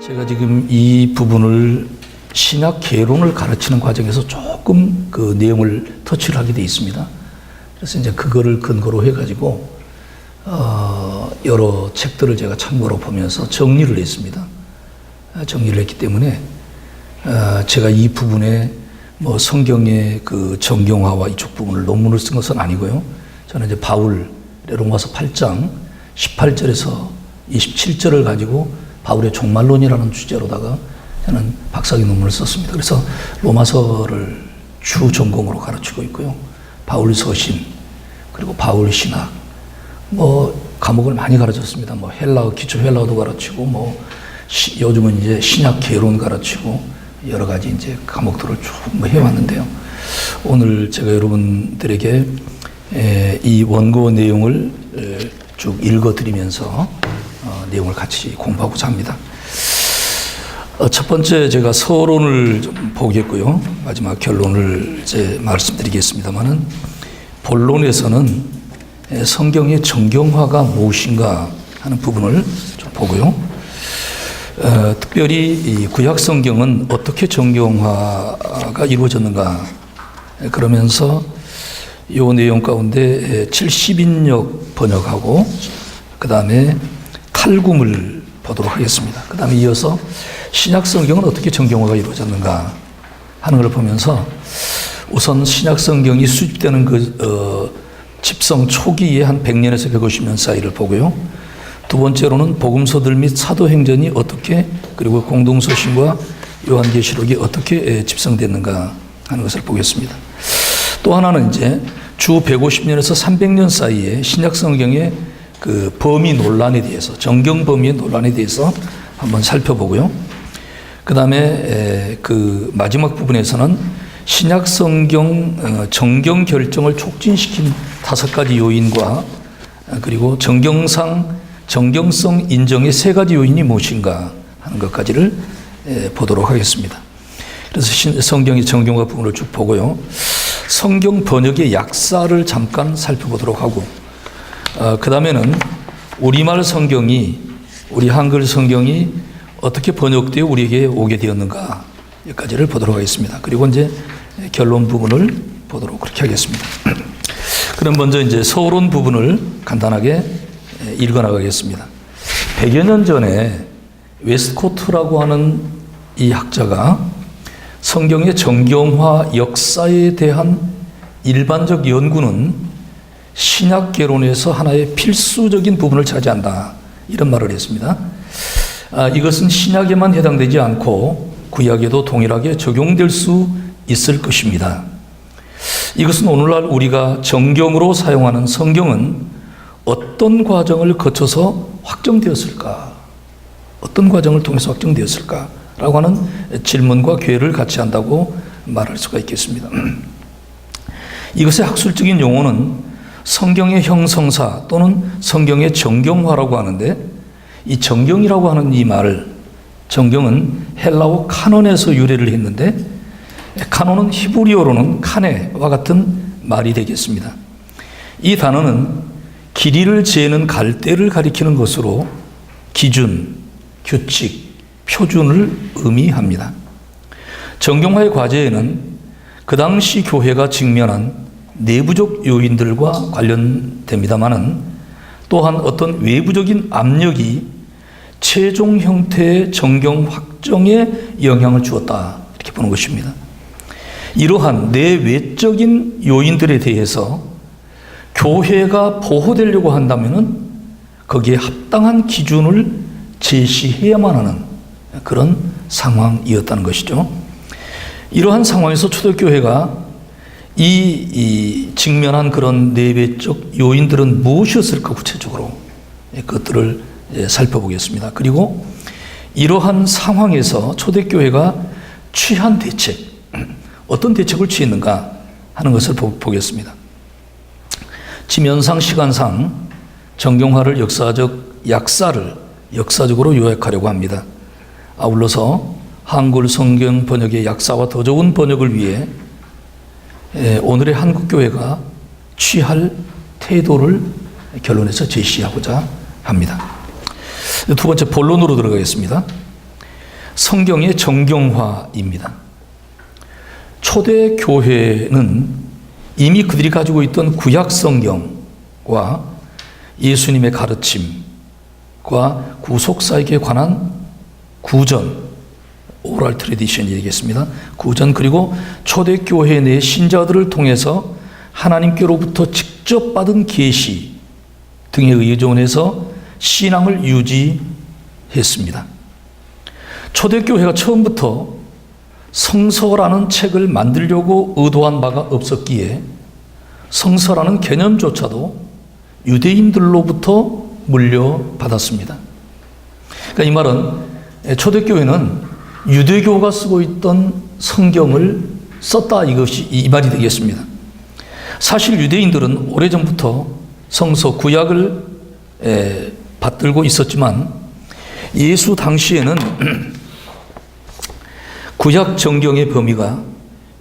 제가 지금 이 부분을 신약 개론을 가르치는 과정에서 조금 그 내용을 터치를 하게 돼 있습니다. 그래서 이제 그거를 근거로 해가지고 여러 책들을 제가 참고로 보면서 정리를 했습니다. 정리를 했기 때문에 제가 이 부분에 뭐 성경의 그 정경화와 이쪽 부분을 논문을 쓴 것은 아니고요. 저는 이제 바울 로마서 8장 18절에서 27절을 가지고 바울의 종말론이라는 주제로다가 저는 박사학위 논문을 썼습니다. 그래서 로마서를 주 전공으로 가르치고 있고요. 바울 서신, 그리고 바울 신학, 뭐 과목을 많이 가르쳤습니다. 뭐 헬라어, 기초 헬라어도 가르치고, 뭐 요즘은 이제 신약 개론 가르치고 여러 가지 이제 과목들을 쭉 뭐 해왔는데요. 오늘 제가 여러분들에게 이 원고 내용을 쭉 읽어드리면서 내용을 같이 공부하고자 합니다. 첫 번째 제가 서론을 좀 보겠고요. 마지막 결론을 이제 말씀드리겠습니다만은, 본론에서는 성경의 정경화가 무엇인가 하는 부분을 좀 보고요. 특별히 이 구약 성경은 어떻게 정경화가 이루어졌는가, 그러면서 이 내용 가운데 70인역 번역하고 그 다음에 탈굼을 보도록 하겠습니다. 그 다음에 이어서 신약 성경은 어떻게 정경화가 이루어졌는가 하는 걸 보면서, 우선 신약 성경이 수집되는 그 집성 초기에 한 100년에서 150년 사이를 보고요. 두 번째로는 복음서들 및 사도행전이 어떻게, 그리고 공동서신과 요한계시록이 어떻게 집성됐는가 하는 것을 보겠습니다. 또 하나는 이제 주 150년에서 300년 사이에 신약 성경의 그 범위 논란에 대해서, 정경 범위의 논란에 대해서 한번 살펴보고요. 그 다음에 그 마지막 부분에서는 신약 성경 정경 결정을 촉진시킨 5가지 요인과, 그리고 정경성 인정의 3가지 요인이 무엇인가 하는 것까지를 보도록 하겠습니다. 그래서 성경의 정경화 부분을 쭉 보고요. 성경 번역의 약사를 잠깐 살펴보도록 하고, 그 다음에는 우리말 성경이, 우리 한글 성경이 어떻게 번역되어 우리에게 오게 되었는가 여기까지를 보도록 하겠습니다. 그리고 이제 결론 부분을 보도록 그렇게 하겠습니다. 그럼 먼저 이제 서론 부분을 간단하게 읽어나가겠습니다. 100여 년 전에 웨스코트라고 하는 이 학자가 성경의 정경화 역사에 대한 일반적 연구는 신약 개론에서 하나의 필수적인 부분을 차지한다, 이런 말을 했습니다. 이것은 신약에만 해당되지 않고 구약에도 동일하게 적용될 수 있을 것입니다. 이것은 오늘날 우리가 정경으로 사용하는 성경은 어떤 과정을 거쳐서 확정되었을까? 어떤 과정을 통해서 확정되었을까? 라고 하는 질문과 괴를 같이 한다고 말할 수가 있겠습니다. 이것의 학술적인 용어는 성경의 형성사 또는 성경의 정경화라고 하는데, 이 정경이라고 하는 이 말, 정경은 헬라어 카논에서 유래를 했는데, 카논은 히브리어로는 카네와 같은 말이 되겠습니다. 이 단어는 길이를 재는 갈대를 가리키는 것으로 기준, 규칙, 표준을 의미합니다. 정경화의 과제에는 그 당시 교회가 직면한 내부적 요인들과 관련됩니다만은, 또한 어떤 외부적인 압력이 최종 형태의 정경 확정에 영향을 주었다, 이렇게 보는 것입니다. 이러한 내외적인 요인들에 대해서 교회가 보호되려고 한다면은 거기에 합당한 기준을 제시해야만 하는 그런 상황이었다는 것이죠. 이러한 상황에서 초대교회가 이 직면한 그런 내외적 요인들은 무엇이었을까, 구체적으로 그것들을 살펴보겠습니다. 그리고 이러한 상황에서 초대교회가 취한 대책, 어떤 대책을 취했는가 하는 것을 보겠습니다. 지면상 시간상 정경화를 약사를 역사적으로 요약하려고 합니다. 아울러서 한글 성경 번역의 약사와 더 좋은 번역을 위해 오늘의 한국교회가 취할 태도를 결론에서 제시하고자 합니다. 두 번째 본론으로 들어가겠습니다. 성경의 정경화입니다. 초대 교회는 이미 그들이 가지고 있던 구약 성경과 예수님의 가르침과 구속사역에 관한 구전, 오랄 트레디션 얘기했습니다. 구전, 그리고 초대 교회 내 신자들을 통해서 하나님께로부터 직접 받은 계시 등에 의존해서 신앙을 유지했습니다. 초대교회가 처음부터 성서라는 책을 만들려고 의도한 바가 없었기에 성서라는 개념조차도 유대인들로부터 물려받았습니다. 그러니까 이 말은 초대교회는 유대교가 쓰고 있던 성경을 썼다, 이것이 이 말이 되겠습니다. 사실 유대인들은 오래전부터 성서 구약을 받들고 있었지만 예수 당시에는 구약 정경의 범위가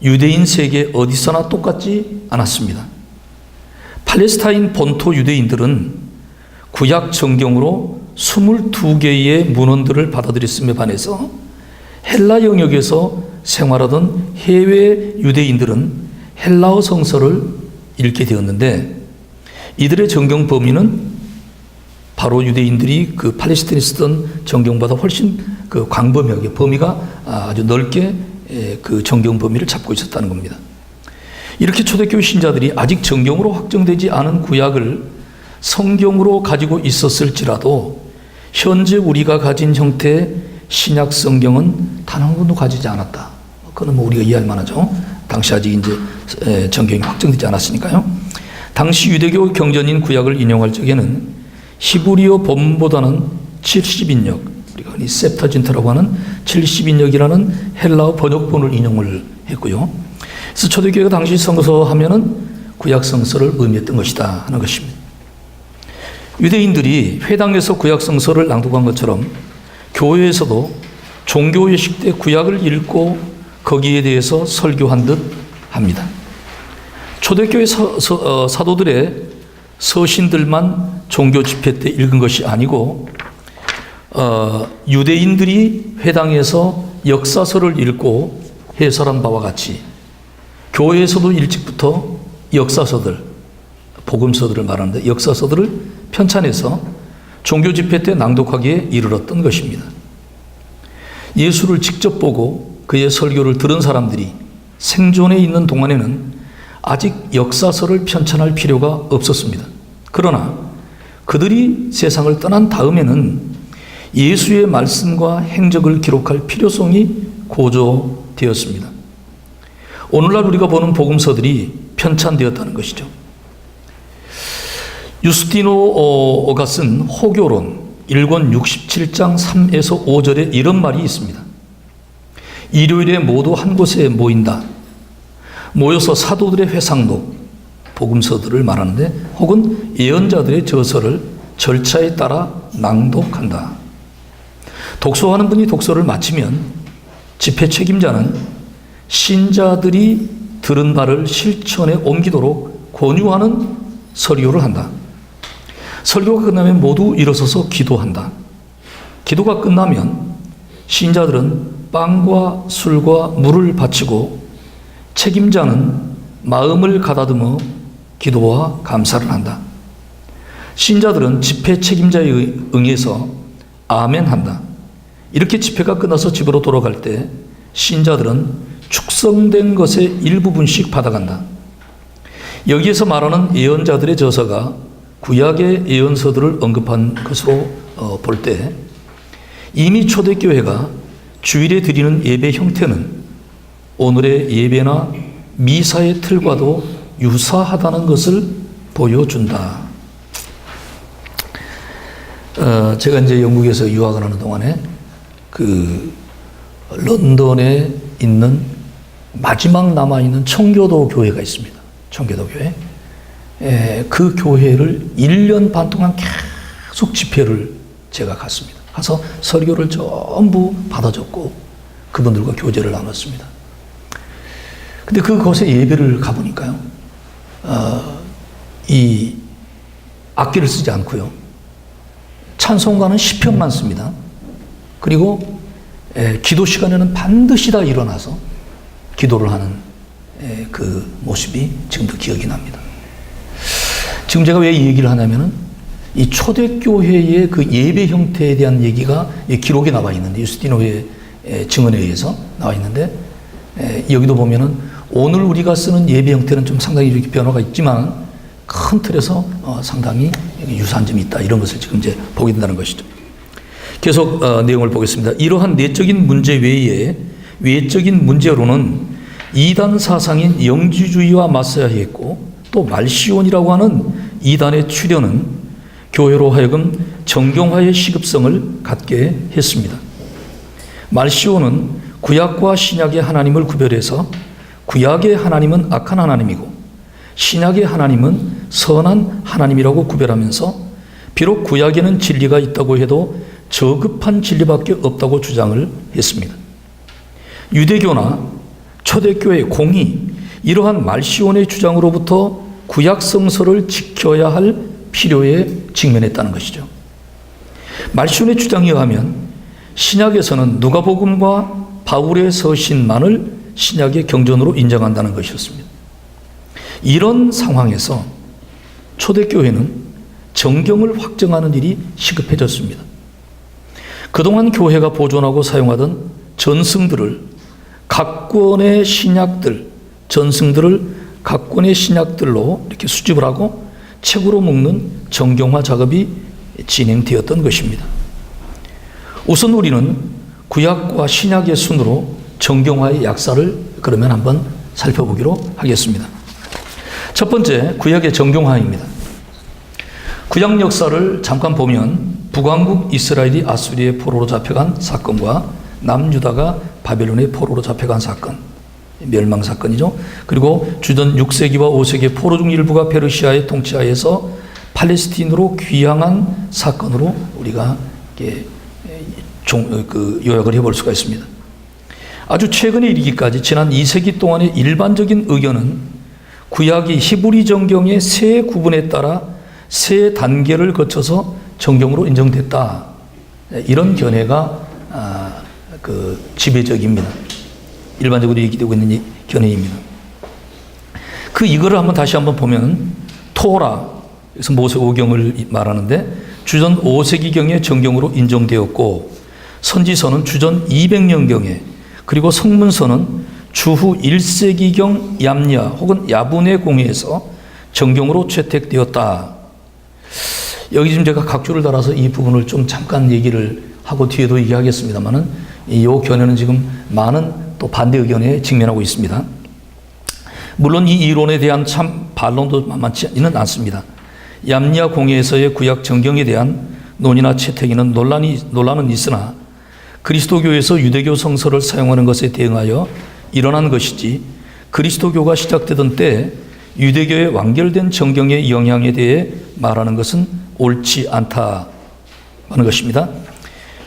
유대인 세계 어디서나 똑같지 않았습니다. 팔레스타인 본토 유대인들은 구약 정경으로 22개의 문헌들을 받아들였음에 반해서 헬라 영역에서 생활하던 해외 유대인들은 헬라어 성서를 읽게 되었는데, 이들의 정경 범위는 바로 유대인들이 그 팔레스타인에 쓰던 정경보다 훨씬 그 광범위하게 범위가 아주 넓게 그 정경 범위를 잡고 있었다는 겁니다. 이렇게 초대교회 신자들이 아직 정경으로 확정되지 않은 구약을 성경으로 가지고 있었을지라도 현재 우리가 가진 형태의 신약 성경은 단 한 권도 가지지 않았다. 그건 뭐 우리가 이해할 만하죠. 당시 아직 이제 정경이 확정되지 않았으니까요. 당시 유대교 경전인 구약을 인용할 적에는 히브리어 본보다는 70인역, 우리가 흔히 셉터진트라고 하는 70인역이라는 헬라어 번역본을 인용을 했고요. 그래서 초대교회가 당시 성서 하면은 구약 성서를 의미했던 것이다 하는 것입니다. 유대인들이 회당에서 구약 성서를 낭독한 것처럼 교회에서도 종교회식 때 구약을 읽고 거기에 대해서 설교한 듯 합니다. 초대교회 사도들의 서신들만 종교 집회 때 읽은 것이 아니고 유대인들이 회당에서 역사서를 읽고 해설한 바와 같이 교회에서도 일찍부터 역사서들, 복음서들을 말하는데 역사서들을 편찬해서 종교 집회 때 낭독하기에 이르렀던 것입니다. 예수를 직접 보고 그의 설교를 들은 사람들이 생존해 있는 동안에는 아직 역사서를 편찬할 필요가 없었습니다. 그러나 그들이 세상을 떠난 다음에는 예수의 말씀과 행적을 기록할 필요성이 고조되었습니다. 오늘날 우리가 보는 복음서들이 편찬되었다는 것이죠. 유스티노가 쓴 호교론 1권 67장 3에서 5절에 이런 말이 있습니다. 일요일에 모두 한 곳에 모인다. 모여서 사도들의 회상록, 복음서들을 말하는데, 혹은 예언자들의 저서를 절차에 따라 낭독한다. 독서하는 분이 독서를 마치면 집회 책임자는 신자들이 들은 바를 실천에 옮기도록 권유하는 설교를 한다. 설교가 끝나면 모두 일어서서 기도한다. 기도가 끝나면 신자들은 빵과 술과 물을 바치고 책임자는 마음을 가다듬어 기도와 감사를 한다. 신자들은 집회 책임자에 응해서 아멘 한다. 이렇게 집회가 끝나서 집으로 돌아갈 때 신자들은 축성된 것의 일부분씩 받아간다. 여기에서 말하는 예언자들의 저서가 구약의 예언서들을 언급한 것으로 볼 때 이미 초대교회가 주일에 드리는 예배 형태는 오늘의 예배나 미사의 틀과도 유사하다는 것을 보여준다. 제가 이제 영국에서 유학을 하는 동안에 그 런던에 있는 마지막 남아있는 청교도 교회가 있습니다. 청교도 교회. 그 교회를 1년 반 동안 계속 집회를 제가 갔습니다. 가서 설교를 전부 받아줬고 그분들과 교제를 나눴습니다. 근데 그곳에 예배를 가보니까요, 이 악기를 쓰지 않고요, 찬송가는 시편만 씁니다. 그리고 기도 시간에는 반드시 다 일어나서 기도를 하는 그 모습이 지금도 기억이 납니다. 지금 제가 왜 이 얘기를 하냐면은 이 초대교회의 그 예배 형태에 대한 얘기가 기록에 나와 있는데, 유스티노의 증언에 의해서 나와 있는데, 여기도 보면은 오늘 우리가 쓰는 예배 형태는 좀 상당히 이렇게 변화가 있지만 큰 틀에서 상당히 유사한 점이 있다, 이런 것을 지금 이제 보게 된다는 것이죠. 계속 내용을 보겠습니다. 이러한 내적인 문제 외에 외적인 문제로는 이단 사상인 영지주의와 맞서야 했고, 또 말시온이라고 하는 이단의 출현은 교회로 하여금 정경화의 시급성을 갖게 했습니다. 말시온은 구약과 신약의 하나님을 구별해서 구약의 하나님은 악한 하나님이고 신약의 하나님은 선한 하나님이라고 구별하면서 비록 구약에는 진리가 있다고 해도 저급한 진리밖에 없다고 주장을 했습니다. 유대교나 초대교회 공이 이러한 말시온의 주장으로부터 구약 성서를 지켜야 할 필요에 직면했다는 것이죠. 말시온의 주장에 의하면 신약에서는 누가복음과 바울의 서신만을 신약의 경전으로 인정한다는 것이었습니다. 이런 상황에서 초대교회는 정경을 확정하는 일이 시급해졌습니다. 그동안 교회가 보존하고 사용하던 전승들을 각 권의 신약들, 전승들을 각 권의 신약들로 이렇게 수집을 하고 책으로 묶는 정경화 작업이 진행되었던 것입니다. 우선 우리는 구약과 신약의 순으로 정경화의 약사를 그러면 한번 살펴보기로 하겠습니다. 첫 번째, 구약의 정경화입니다. 구약 역사를 잠깐 보면 북왕국 이스라엘이 아수리의 포로로 잡혀간 사건과 남유다가 바벨론의 포로로 잡혀간 사건, 멸망 사건이죠. 그리고 주전 6세기와 5세기 포로 중 일부가 페르시아의 통치하에서 팔레스틴으로 귀향한 사건으로 우리가 요약을 해볼 수가 있습니다. 아주 최근에 이르기까지 지난 2세기 동안의 일반적인 의견은 구약이 히브리 정경의 세 구분에 따라 세 단계를 거쳐서 정경으로 인정됐다, 이런 견해가 지배적입니다. 일반적으로 얘기되고 있는 견해입니다. 이거를 다시 한번 보면 토라, 그래서 모세오경을 말하는데 주전 5세기경에 정경으로 인정되었고, 선지서는 주전 200년경에, 그리고 성문서는 주후 1세기경 얌야 혹은 야분의 공회에서 정경으로 채택되었다. 여기 지금 제가 각주를 달아서 이 부분을 좀 잠깐 얘기를 하고 뒤에도 얘기하겠습니다만은, 이 견해는 지금 많은 또 반대 의견에 직면하고 있습니다. 물론 이 이론에 대한 참 반론도 만만치는 않습니다. 얌야 공회에서의 구약 정경에 대한 논의나 채택에는 논란은 있으나 그리스도교에서 유대교 성서를 사용하는 것에 대응하여 일어난 것이지, 그리스도교가 시작되던 때 유대교의 완결된 정경의 영향에 대해 말하는 것은 옳지 않다는 것입니다.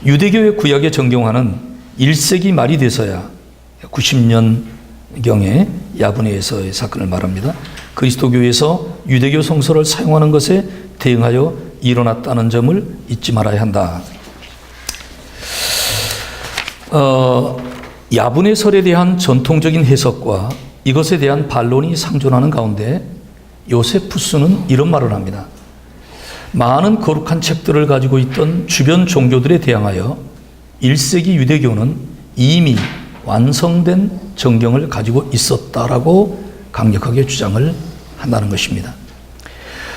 유대교의 구약의 정경화는 1세기 말이 돼서야 90년경에 야분회에서의 사건을 말합니다. 그리스도교에서 유대교 성서를 사용하는 것에 대응하여 일어났다는 점을 잊지 말아야 한다. 야분회설에 대한 전통적인 해석과 이것에 대한 반론이 상존하는 가운데 요세푸스는 이런 말을 합니다. 많은 거룩한 책들을 가지고 있던 주변 종교들에 대항하여 1세기 유대교는 이미 완성된 정경을 가지고 있었다라고 강력하게 주장을 한다는 것입니다.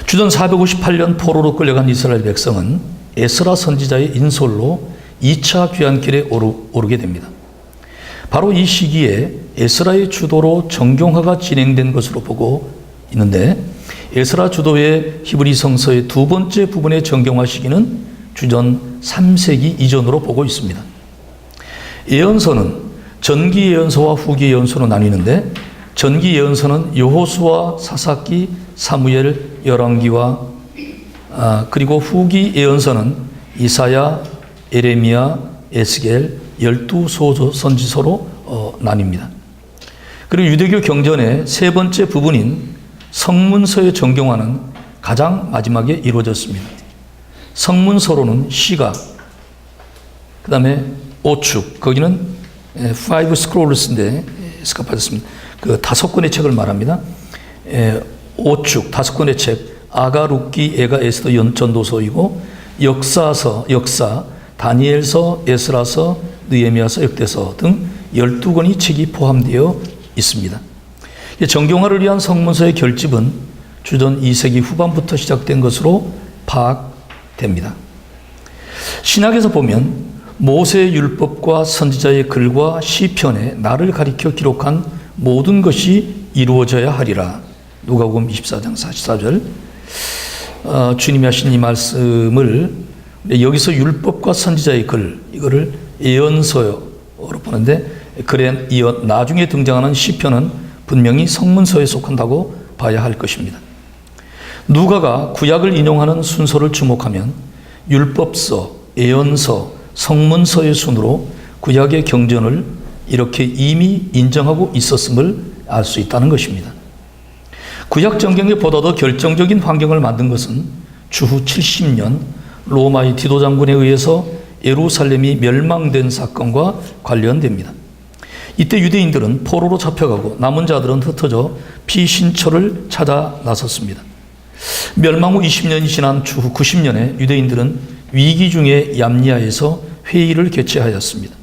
주전 458년 포로로 끌려간 이스라엘 백성은 에스라 선지자의 인솔로 2차 귀환길에 오르게 됩니다. 바로 이 시기에 에스라의 주도로 정경화가 진행된 것으로 보고 있는데, 에스라 주도의 히브리 성서의 두 번째 부분의 정경화 시기는 주전 3세기 이전으로 보고 있습니다. 예언서는 전기 예언서와 후기 예언서로 나뉘는데, 전기 예언서는 여호수아, 사사기, 사무엘, 열왕기와 그리고 후기 예언서는 이사야, 에레미야, 에스겔 12소 선지서로 나뉩니다. 그리고 유대교 경전의 세 번째 부분인 성문서의 정경화는 가장 마지막에 이루어졌습니다. 성문서로는 시가, 그 다음에 오축, 거기는 Five Scrolls인데 스카파졌습니다. 그 5권의 책을 말합니다. 오축 5권의 책, 아가룻기, 에가, 에스더, 전도서이고 역사서, 역사, 다니엘서, 에스라서, 느헤미야서, 역대서 등 12권의 책이 포함되어 있습니다. 정경화를 위한 성문서의 결집은 주전 2세기 후반부터 시작된 것으로 파악됩니다. 신약에서 보면 모세의 율법과 선지자의 글과 시편에 나를 가리켜 기록한 모든 것이 이루어져야 하리라. 누가복음 24장 44절. 주님이 하신 이 말씀을 여기서 율법과 선지자의 글, 이거를 예언서로 보는데, 그래 나중에 등장하는 시편은 분명히 성문서에 속한다고 봐야 할 것입니다. 누가가 구약을 인용하는 순서를 주목하면 율법서, 예언서, 성문서의 순으로 구약의 경전을 이렇게 이미 인정하고 있었음을 알 수 있다는 것입니다. 구약 정경에 보다 더 결정적인 환경을 만든 것은 주후 70년 로마의 디도 장군에 의해서 예루살렘이 멸망된 사건과 관련됩니다. 이때 유대인들은 포로로 잡혀가고 남은 자들은 흩어져 피신처를 찾아 나섰습니다. 멸망 후 20년이 지난 주후 90년에 유대인들은 위기 중에 얌리아에서 회의를 개최하였습니다.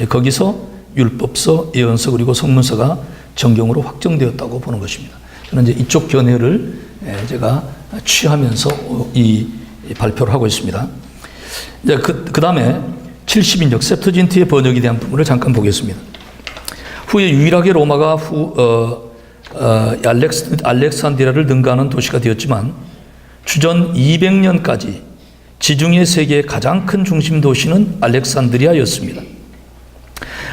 거기서 율법서, 예언서 그리고 성문서가 정경으로 확정되었다고 보는 것입니다. 저는 이제 이쪽 견해를 제가 취하면서 이 발표를 하고 있습니다. 이제 그 다음에 70인역 셉터진트의 번역에 대한 부분을 잠깐 보겠습니다. 후에 유일하게 로마가 알렉산드리아를 능가하는 도시가 되었지만 주전 200년까지 지중해 세계의 가장 큰 중심 도시는 알렉산드리아였습니다.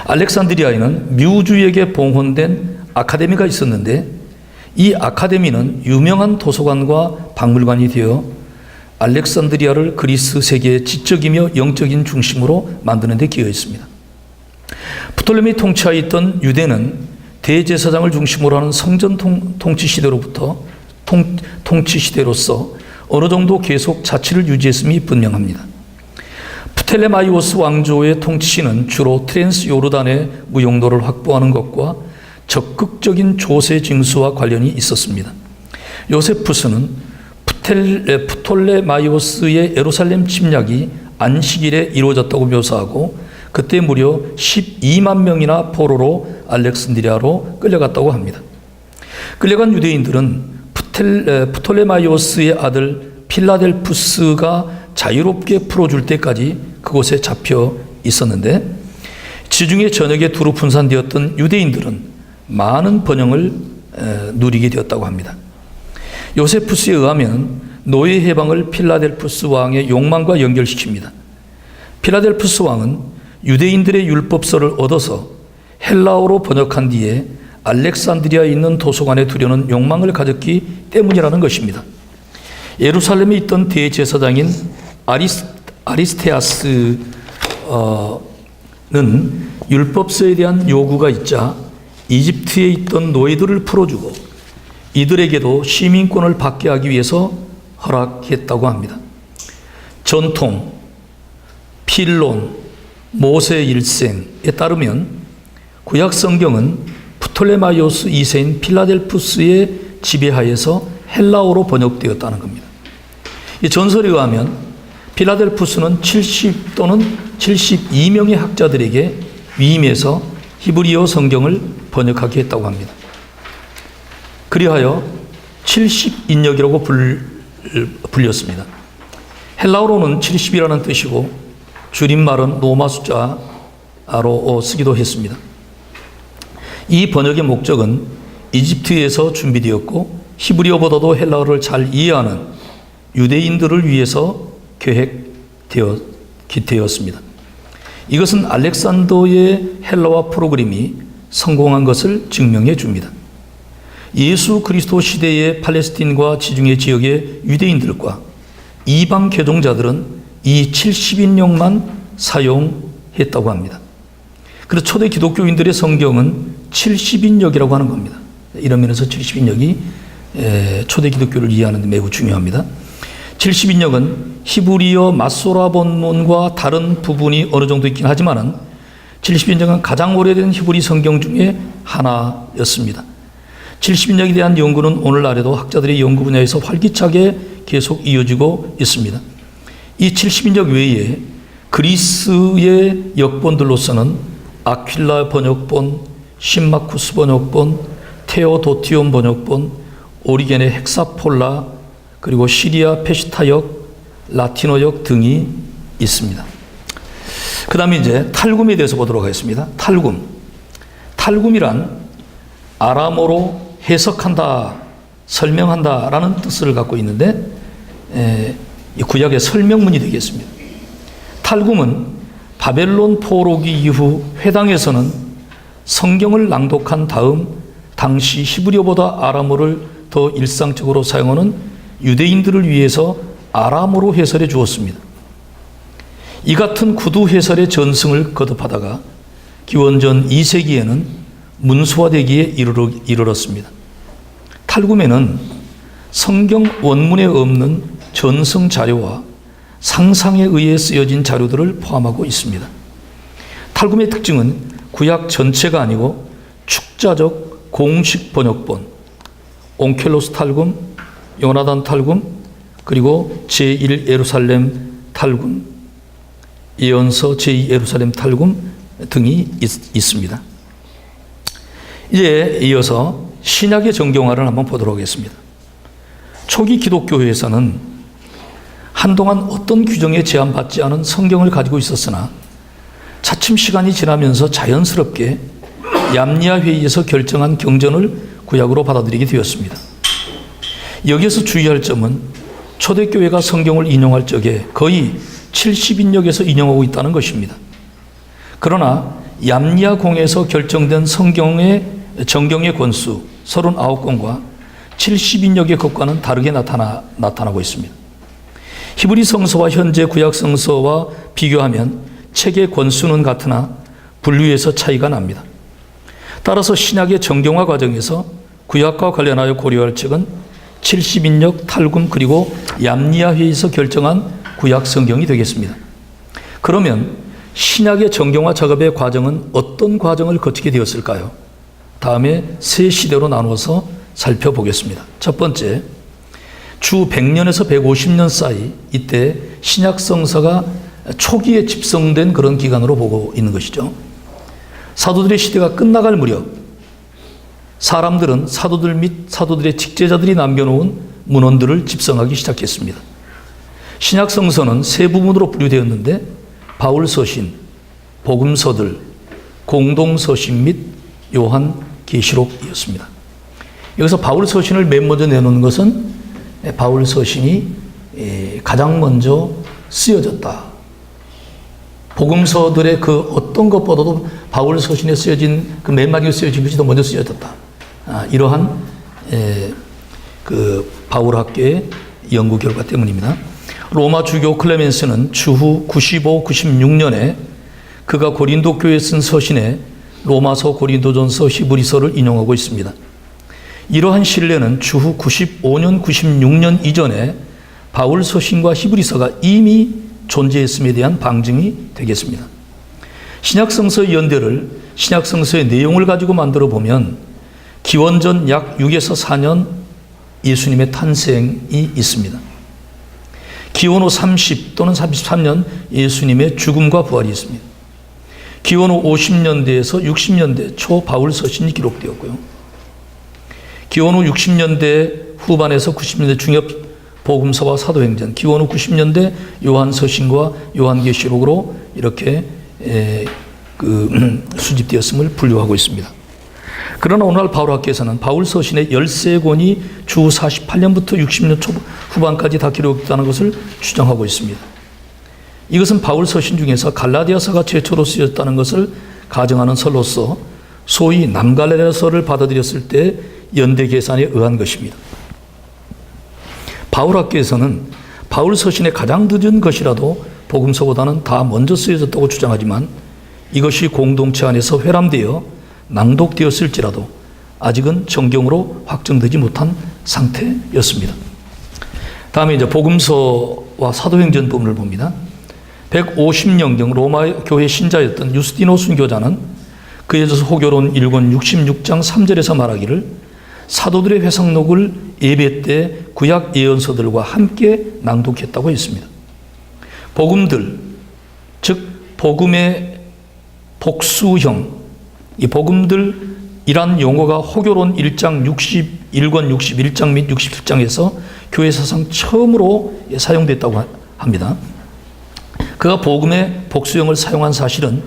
알렉산드리아에는 뮤주에게 봉헌된 아카데미가 있었는데 이 아카데미는 유명한 도서관과 박물관이 되어 알렉산드리아를 그리스 세계의 지적이며 영적인 중심으로 만드는 데 기여했습니다. 프톨레미 통치하에 있던 유대는 대제사장을 중심으로 하는 성전 통치 시대로부터 통치 시대로서 어느 정도 계속 자치를 유지했음이 분명합니다. 프텔레마이오스 왕조의 통치는 주로 트랜스 요르단의 무용도를 확보하는 것과 적극적인 조세 징수와 관련이 있었습니다. 요세푸스는 프톨레마이오스의 예루살렘 침략이 안식일에 이루어졌다고 묘사하고 그때 무려 12만 명이나 포로로 알렉산드리아로 끌려갔다고 합니다. 끌려간 유대인들은 프톨레마이오스의 아들 필라델푸스가 자유롭게 풀어줄 때까지 그곳에 잡혀 있었는데 지중해 전역에 두루 분산되었던 유대인들은 많은 번영을 누리게 되었다고 합니다. 요세푸스에 의하면 노예 해방을 필라델푸스 왕의 욕망과 연결시킵니다. 필라델푸스 왕은 유대인들의 율법서를 얻어서 헬라어로 번역한 뒤에 알렉산드리아에 있는 도서관에 두려는 욕망을 가졌기 때문이라는 것입니다. 예루살렘에 있던 대제사장인 아리스테아스는 율법서에 대한 요구가 있자 이집트에 있던 노예들을 풀어주고 이들에게도 시민권을 받게 하기 위해서 허락했다고 합니다. 전통, 필론, 모세 일생에 따르면 구약 성경은 프톨레마이오스 2세인 필라델푸스의 지배하에서 헬라어로 번역되었다는 겁니다. 이 전설에 의하면 필라델푸스는 70 또는 72명의 학자들에게 위임해서 히브리어 성경을 번역하게 했다고 합니다. 그리하여 70인역이라고 불렸습니다. 헬라어로는 70이라는 뜻이고 줄임말은 로마 숫자로 쓰기도 했습니다. 이 번역의 목적은 이집트에서 준비되었고 히브리어보다도 헬라어를 잘 이해하는 유대인들을 위해서 계획되었습니다. 이것은 알렉산더의 헬라어 프로그램이 성공한 것을 증명해 줍니다. 예수 그리스도 시대의 팔레스틴과 지중해 지역의 유대인들과 이방 개종자들은 이 70인역만 사용했다고 합니다. 그래서 초대 기독교인들의 성경은 70인역이라고 하는 겁니다. 이런 면에서 70인역이 초대 기독교를 이해하는 데 매우 중요합니다. 70인역은 히브리어 마소라 본문과 다른 부분이 어느 정도 있긴 하지만은 70인역은 가장 오래된 히브리 성경 중에 하나였습니다. 70인역에 대한 연구는 오늘날에도 학자들의 연구 분야에서 활기차게 계속 이어지고 있습니다. 이 70인역 외에 그리스의 역본들로서는 아퀴라 번역본, 신마쿠스 번역본, 테오도티온 번역본, 오리겐의 헥사폴라, 그리고 시리아 페시타역, 라틴어역 등이 있습니다. 그 다음에 이제 탈굼에 대해서 보도록 하겠습니다. 탈굼. 탈굼이란 아람어로 해석한다, 설명한다 라는 뜻을 갖고 있는데 이 구약의 설명문이 되겠습니다. 탈굼은 바벨론 포로기 이후 회당에서는 성경을 낭독한 다음 당시 히브리어보다 아람어를 더 일상적으로 사용하는 유대인들을 위해서 아람어로 해설해 주었습니다. 이 같은 구두 해설의 전승을 거듭하다가 기원전 2세기에는 문서화되기에 이르렀습니다. 탈굼에는 성경 원문에 없는 전승 자료와 상상에 의해 쓰여진 자료들을 포함하고 있습니다. 탈굼의 특징은 구약 전체가 아니고 축자적 공식 번역본, 온켈로스 탈굼, 요나단 탈굼, 그리고 제1 예루살렘 탈굼, 예언서 제2 예루살렘 탈굼 등이 있습니다. 이제 이어서 신약의 정경화를 한번 보도록 하겠습니다. 초기 기독교회에서는 한동안 어떤 규정에 제한받지 않은 성경을 가지고 있었으나 차츰 시간이 지나면서 자연스럽게 얌니아 회의에서 결정한 경전을 구약으로 받아들이게 되었습니다. 여기에서 주의할 점은 초대교회가 성경을 인용할 적에 거의 70인역에서 인용하고 있다는 것입니다. 그러나 얌니아 공에서 결정된 정경의 권수 39권과 70인역의 것과는 다르게 나타나고 있습니다. 히브리 성서와 현재 구약 성서와 비교하면 책의 권수는 같으나 분류에서 차이가 납니다. 따라서 신약의 정경화 과정에서 구약과 관련하여 고려할 책은 70인역, 탈굼, 그리고 얌니아 회의에서 결정한 구약 성경이 되겠습니다. 그러면 신약의 정경화 작업의 과정은 어떤 과정을 거치게 되었을까요? 다음에 세 시대로 나누어서 살펴보겠습니다. 첫 번째, 주 100년에서 150년 사이, 이때 신약 성서가 초기에 집성된 그런 기간으로 보고 있는 것이죠. 사도들의 시대가 끝나갈 무렵 사람들은 사도들 및 사도들의 직제자들이 남겨놓은 문헌들을 집성하기 시작했습니다. 신약 성서는 세 부분으로 분류되었는데 바울 서신, 복음서들, 공동 서신 및 요한 계시록이었습니다. 여기서 바울 서신을 맨 먼저 내놓는 것은 바울 서신이 가장 먼저 쓰여졌다. 복음서들의 그 어떤 것보다도 바울 서신에 쓰여진 그 맨 마지막에 쓰여진 것이 더 먼저 쓰여졌다. 이러한 그 바울 학계의 연구 결과 때문입니다. 로마 주교 클레멘스는 주후 95, 96년에 그가 고린도 교회에 쓴 서신에 로마서, 고린도전서, 히브리서를 인용하고 있습니다. 이러한 신뢰는 주후 95년, 96년 이전에 바울 서신과 히브리서가 이미 존재했음에 대한 방증이 되겠습니다. 신약성서의 연대를 신약성서의 내용을 가지고 만들어 보면 기원전 약 6에서 4년 예수님의 탄생이 있습니다. 기원 후 30 또는 33년 예수님의 죽음과 부활이 있습니다. 기원 후 50년대에서 60년대 초 바울 서신이 기록되었고요. 기원 후 60년대 후반에서 90년대 중엽 복음서와 사도행전, 기원 후 90년대 요한 서신과 요한계시록으로 이렇게 수집되었음을 분류하고 있습니다. 그러나 오늘날 바울학계에서는 바울 서신의 13권이 주 48년부터 60년 후반까지 다 기록됐다는 것을 주장하고 있습니다. 이것은 바울 서신 중에서 갈라디아서가 최초로 쓰였다는 것을 가정하는 설로서 소위 남갈라디아서를 받아들였을 때 연대 계산에 의한 것입니다. 바울학계에서는 바울 서신의 가장 늦은 것이라도 복음서보다는 다 먼저 쓰여졌다고 주장하지만 이것이 공동체 안에서 회람되어 낭독되었을지라도 아직은 정경으로 확정되지 못한 상태였습니다. 다음에 이제 복음서와 사도행전 부분을 봅니다. 150년경 로마 교회 신자였던 유스티노 순교자는 그에 대해서 호교론 1권 66장 3절에서 말하기를 사도들의 회상록을 예배 때 구약 예언서들과 함께 낭독했다고 했습니다. 복음들, 즉 복음의 복수형, 이 복음들이란 용어가 호교론 1장 61권 61장 및 67장에서 교회 사상 처음으로 사용됐다고 합니다. 그가 복음의 복수형을 사용한 사실은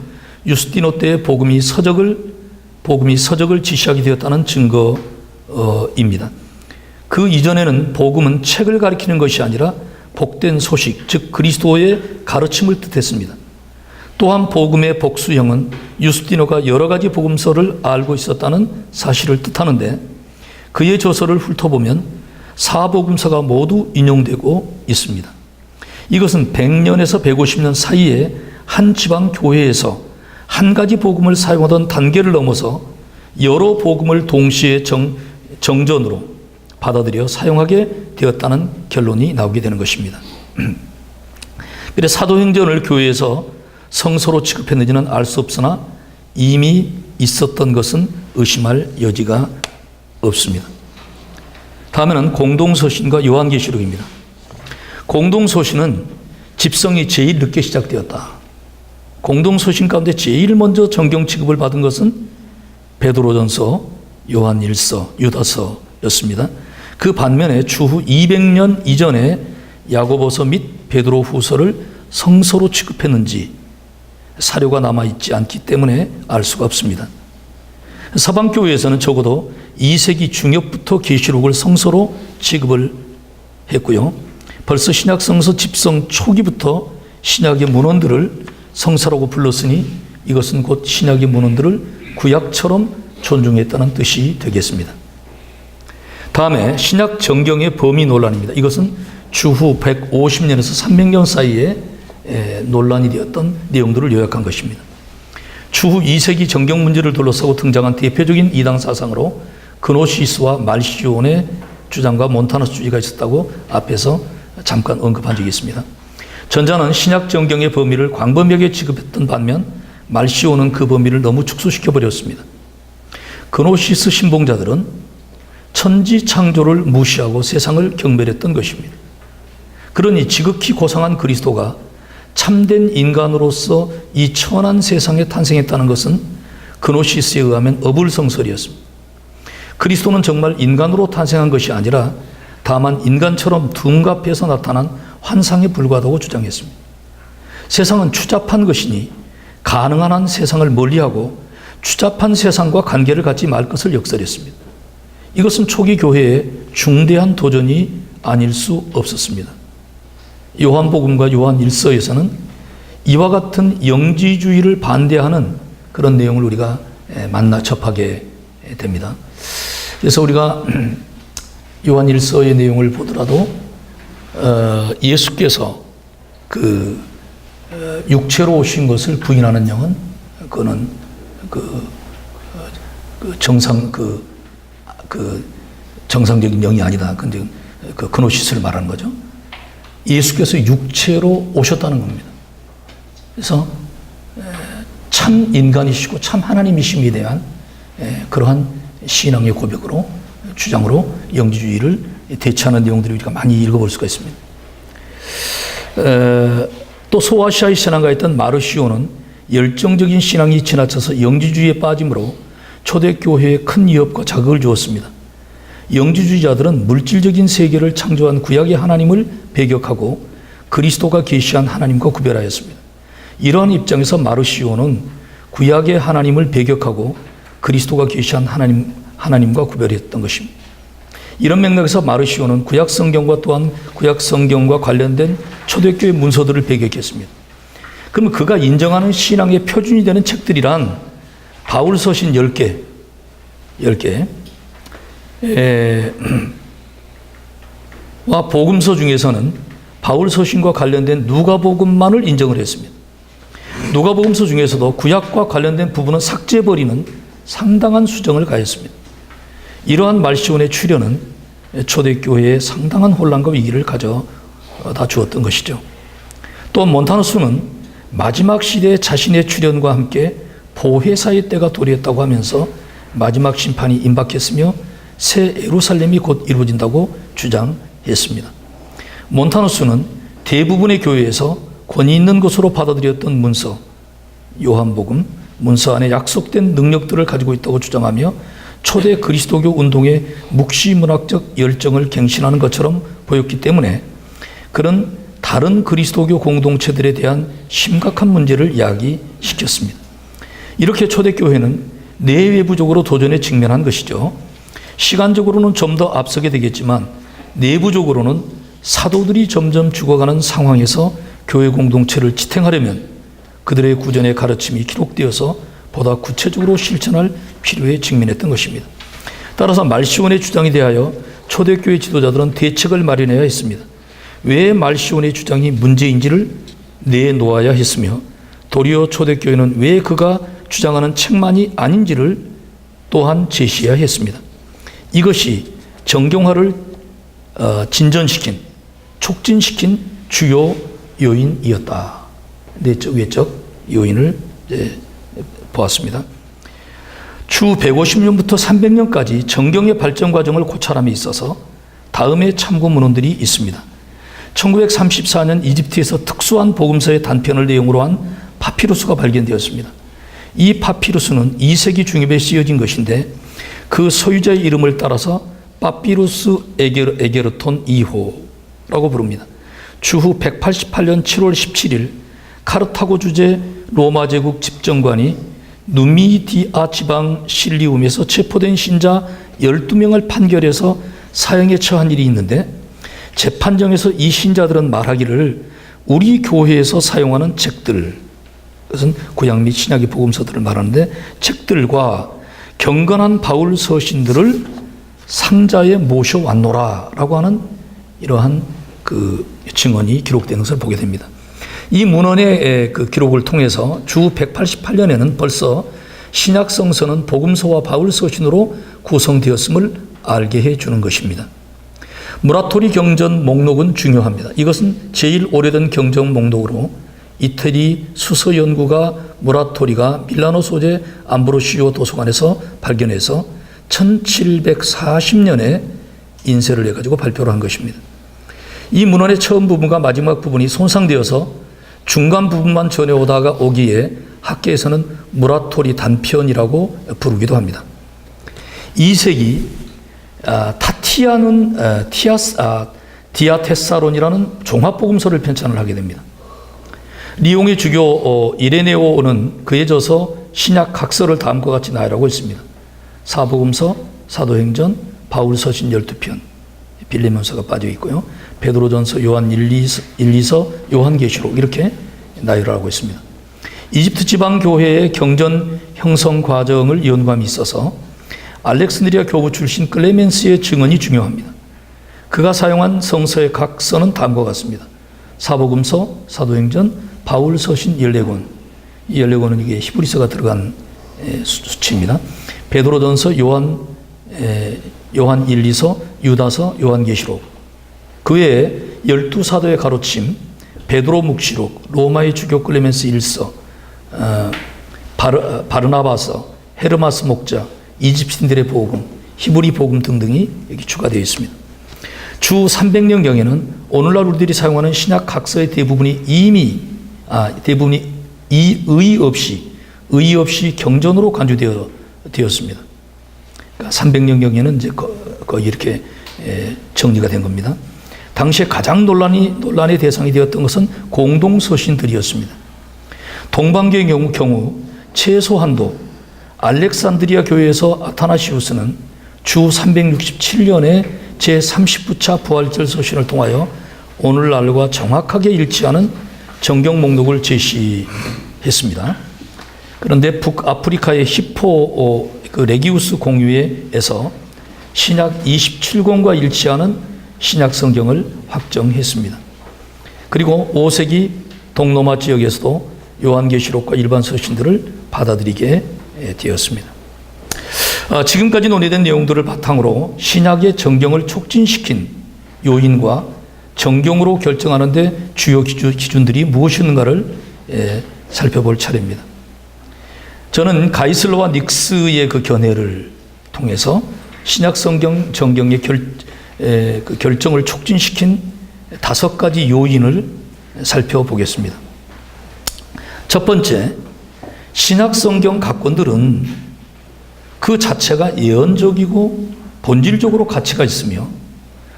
유스티노 때의 복음이 서적을 지시하게 되었다는 증거입니다. 그 이전에는 복음은 책을 가리키는 것이 아니라 복된 소식, 즉 그리스도의 가르침을 뜻했습니다. 또한 복음의 복수형은 유스티노가 여러 가지 복음서를 알고 있었다는 사실을 뜻하는데 그의 저서를 훑어보면 사복음서가 모두 인용되고 있습니다. 이것은 100년에서 150년 사이에 한 지방 교회에서 한 가지 복음을 사용하던 단계를 넘어서 여러 복음을 동시에 정전으로 받아들여 사용하게 되었다는 결론이 나오게 되는 것입니다. 그래서 사도행전을 교회에서 성서로 취급했는지는 알 수 없으나 이미 있었던 것은 의심할 여지가 없습니다. 다음에는 공동서신과 요한계시록입니다. 공동서신은 집성이 제일 늦게 시작되었다. 공동서신 가운데 제일 먼저 정경 취급을 받은 것은 베드로전서, 요한일서, 유다서였습니다. 그 반면에 추후 200년 이전에 야고보서 및 베드로후서를 성서로 취급했는지 사료가 남아있지 않기 때문에 알 수가 없습니다. 서방교회에서는 적어도 2세기 중엽부터 계시록을 성서로 취급을 했고요. 벌써 신약 성서 집성 초기부터 신약의 문헌들을 성서라고 불렀으니 이것은 곧 신약의 문헌들을 구약처럼 존중했다는 뜻이 되겠습니다. 다음에 신약 정경의 범위 논란입니다. 이것은 주후 150년에서 300년 사이에 논란이 되었던 내용들을 요약한 것입니다. 추후 2세기 정경 문제를 둘러싸고 등장한 대표적인 이단 사상으로 그노시스와 말시온의 주장과 몬타너스 주의가 있었다고 앞에서 잠깐 언급한 적이 있습니다. 전자는 신약 정경의 범위를 광범위하게 취급했던 반면 말시온은 그 범위를 너무 축소시켜 버렸습니다. 그노시스 신봉자들은 천지 창조를 무시하고 세상을 경멸했던 것입니다. 그러니 지극히 고상한 그리스도가 참된 인간으로서 이 천한 세상에 탄생했다는 것은 그노시스에 의하면 어불성설이었습니다. 그리스도는 정말 인간으로 탄생한 것이 아니라 다만 인간처럼 둔갑해서 나타난 환상에 불과하다고 주장했습니다. 세상은 추잡한 것이니 가능한 한 세상을 멀리하고 추잡한 세상과 관계를 갖지 말 것을 역설했습니다. 이것은 초기 교회의 중대한 도전이 아닐 수 없었습니다. 요한복음과 요한일서에서는 이와 같은 영지주의를 반대하는 그런 내용을 우리가 만나 접하게 됩니다. 그래서 우리가 요한일서의 내용을 보더라도 예수께서 그 육체로 오신 것을 부인하는 영은 그거는 정상적인 영이 아니다. 근데 그 그노시스를 말하는 거죠. 예수께서 육체로 오셨다는 겁니다. 그래서 참 인간이시고 참 하나님이심에 대한 그러한 신앙의 고백으로 주장으로 영지주의를 대체하는 내용들을 우리가 많이 읽어볼 수가 있습니다. 또 소아시아의 신앙가였던 마르시오는 열정적인 신앙이 지나쳐서 영지주의에 빠짐으로 초대교회에 큰 위협과 자극을 주었습니다. 영지주의자들은 물질적인 세계를 창조한 구약의 하나님을 배격하고 그리스도가 계시한 하나님과 구별하였습니다. 이러한 입장에서 마르시오는 구약의 하나님을 배격하고 그리스도가 계시한 하나님과 구별했던 것입니다. 이런 맥락에서 마르시오는 구약 성경과 또한 구약 성경과 관련된 초대교회 문서들을 배격했습니다. 그러면 그가 인정하는 신앙의 표준이 되는 책들이란 바울 서신 10개, 와 복음서 중에서는 바울 서신과 관련된 누가복음만을 인정을 했습니다. 누가복음서 중에서도 구약과 관련된 부분은 삭제해버리는 상당한 수정을 가했습니다. 이러한 말시온의 출현은 초대교회에 상당한 혼란과 위기를 가져다 주었던 것이죠. 또 몬타누스는 마지막 시대에 자신의 출현과 함께 보혜사의 때가 도래했다고 하면서 마지막 심판이 임박했으며 새 예루살렘이 곧 이루어진다고 주장했습니다. 몬타누스는 대부분의 교회에서 권위 있는 것으로 받아들였던 문서, 요한복음, 문서 안에 약속된 능력들을 가지고 있다고 주장하며 초대 그리스도교 운동의 묵시문학적 열정을 갱신하는 것처럼 보였기 때문에 그런 다른 그리스도교 공동체들에 대한 심각한 문제를 야기시켰습니다. 이렇게 초대교회는 내외부적으로 도전에 직면한 것이죠. 시간적으로는 좀 더 앞서게 되겠지만 내부적으로는 사도들이 점점 죽어가는 상황에서 교회 공동체를 지탱하려면 그들의 구전의 가르침이 기록되어서 보다 구체적으로 실천할 필요에 직면했던 것입니다. 따라서 말시온의 주장에 대하여 초대교회 지도자들은 대책을 마련해야 했습니다. 왜 말시온의 주장이 문제인지를 내놓아야 했으며 도리어 초대교회는 왜 그가 주장하는 책만이 아닌지를 또한 제시해야 했습니다. 이것이 정경화를 진전시킨, 촉진시킨 주요 요인이었다. 내적, 외적 요인을 보았습니다. 주 150년부터 300년까지 정경의 발전 과정을 고찰함에 있어서 다음의 참고 문헌들이 있습니다. 1934년 이집트에서 특수한 복음서의 단편을 내용으로 한 파피루스가 발견되었습니다. 이 파피루스는 2세기 중엽에 쓰여진 것인데 그 소유자의 이름을 따라서 파피루스 에게르톤 2호라고 부릅니다. 주후 188년 7월 17일 카르타고 주재 로마 제국 집정관이 누미디아 지방 실리움에서 체포된 신자 12명을 판결해서 사형에 처한 일이 있는데 재판정에서 이 신자들은 말하기를 우리 교회에서 사용하는 책들, 그것은 구약 및 신약의 복음서들을 말하는데 책들과 경건한 바울 서신들을 상자에 모셔왔노라 라고 하는 이러한 그 증언이 기록된 것을 보게 됩니다. 이 문헌의 그 기록을 통해서 주 188년에는 벌써 신약 성서는 복음서와 바울 서신으로 구성되었음을 알게 해주는 것입니다. 무라토리 경전 목록은 중요합니다. 이것은 제일 오래된 경전 목록으로 이태리 수서 연구가 무라토리가 밀라노 소재 암브로시오 도서관에서 발견해서 1740년에 인쇄를 해가지고 발표를 한 것입니다. 이 문헌의 처음 부분과 마지막 부분이 손상되어서 중간 부분만 전해오다가 오기에 학계에서는 무라토리 단편이라고 부르기도 합니다. 2세기 타티아는 디아테사론이라는 종합복음서를 편찬을 하게 됩니다. 리옹의 주교 이레네오는 그에 져서 신약 각서를 다음과 같이 나열하고 있습니다. 사복음서, 사도행전, 바울서신 12편, 빌레몬서가 빠져 있고요. 베드로전서, 요한 1, 2서, 요한계시록 이렇게 나열하고 있습니다. 이집트 지방 교회의 경전 형성 과정을 연구함에 있어서 알렉산드리아 교부 출신 클레멘스의 증언이 중요합니다. 그가 사용한 성서의 각서는 다음과 같습니다. 사복음서, 사도행전, 바울서신 14권, 이 14권은 이게 히브리서가 들어간 수치입니다. 베드로전서, 요한 1, 2서, 유다서, 요한계시록, 그 외에 12사도의 가로침, 베드로 묵시록, 로마의 주교 클레멘스 1서, 바르나바서, 헤르마스 목자, 이집신들의 복음, 히브리 복음 등등이 여기 추가되어 있습니다. 주 300년경에는 오늘날 우리들이 사용하는 신약 각서의 대부분이 의의 없이 경전으로 간주되었습니다. 그러니까 300년경에는 이제 거의 이렇게 정리가 된 겁니다. 당시에 가장 논란의 대상이 되었던 것은 공동서신들이었습니다. 동방교의 경우 최소한도 알렉산드리아 교회에서 아타나시우스는 주 367년에 제30부차 부활절 서신을 통하여 오늘날과 정확하게 일치하는 정경 목록을 제시했습니다. 그런데 북아프리카의 히포 레기우스 공유회에서 신약 27권과 일치하는 신약 성경을 확정했습니다. 그리고 5세기 동로마 지역에서도 요한계시록과 일반 서신들을 받아들이게 되었습니다. 지금까지 논의된 내용들을 바탕으로 신약의 정경을 촉진시킨 요인과 정경으로 결정하는 데 주요 기준들이 무엇이었는가를 살펴볼 차례입니다. 저는 가이슬러와 닉스의 그 견해를 통해서 신약 성경 정경의 결정을 촉진시킨 5가지 요인을 살펴보겠습니다. 첫 번째, 신약 성경 각본들은 그 자체가 예언적이고 본질적으로 가치가 있으며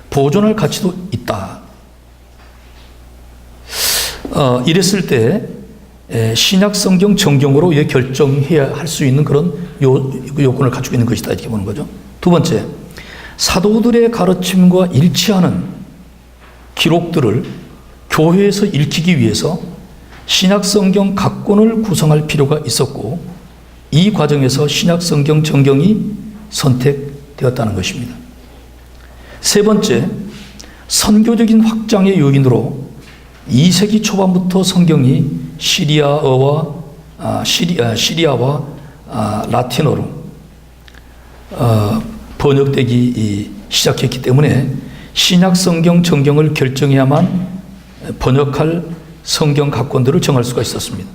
보존할 가치도 있다. 이랬을 때 신약 성경 정경으로 결정해야 할 수 있는 그런 요건을 가지고 있는 것이다, 이렇게 보는 거죠. 두 번째, 사도들의 가르침과 일치하는 기록들을 교회에서 읽히기 위해서 신약 성경 각본을 구성할 필요가 있었고, 이 과정에서 신약 성경 정경이 선택되었다는 것입니다. 세 번째, 선교적인 확장의 요인으로 2세기 초반부터 성경이 시리아와 라틴어로 번역되기 시작했기 때문에 신약 성경 정경을 결정해야만 번역할 성경 각본들을 정할 수가 있었습니다.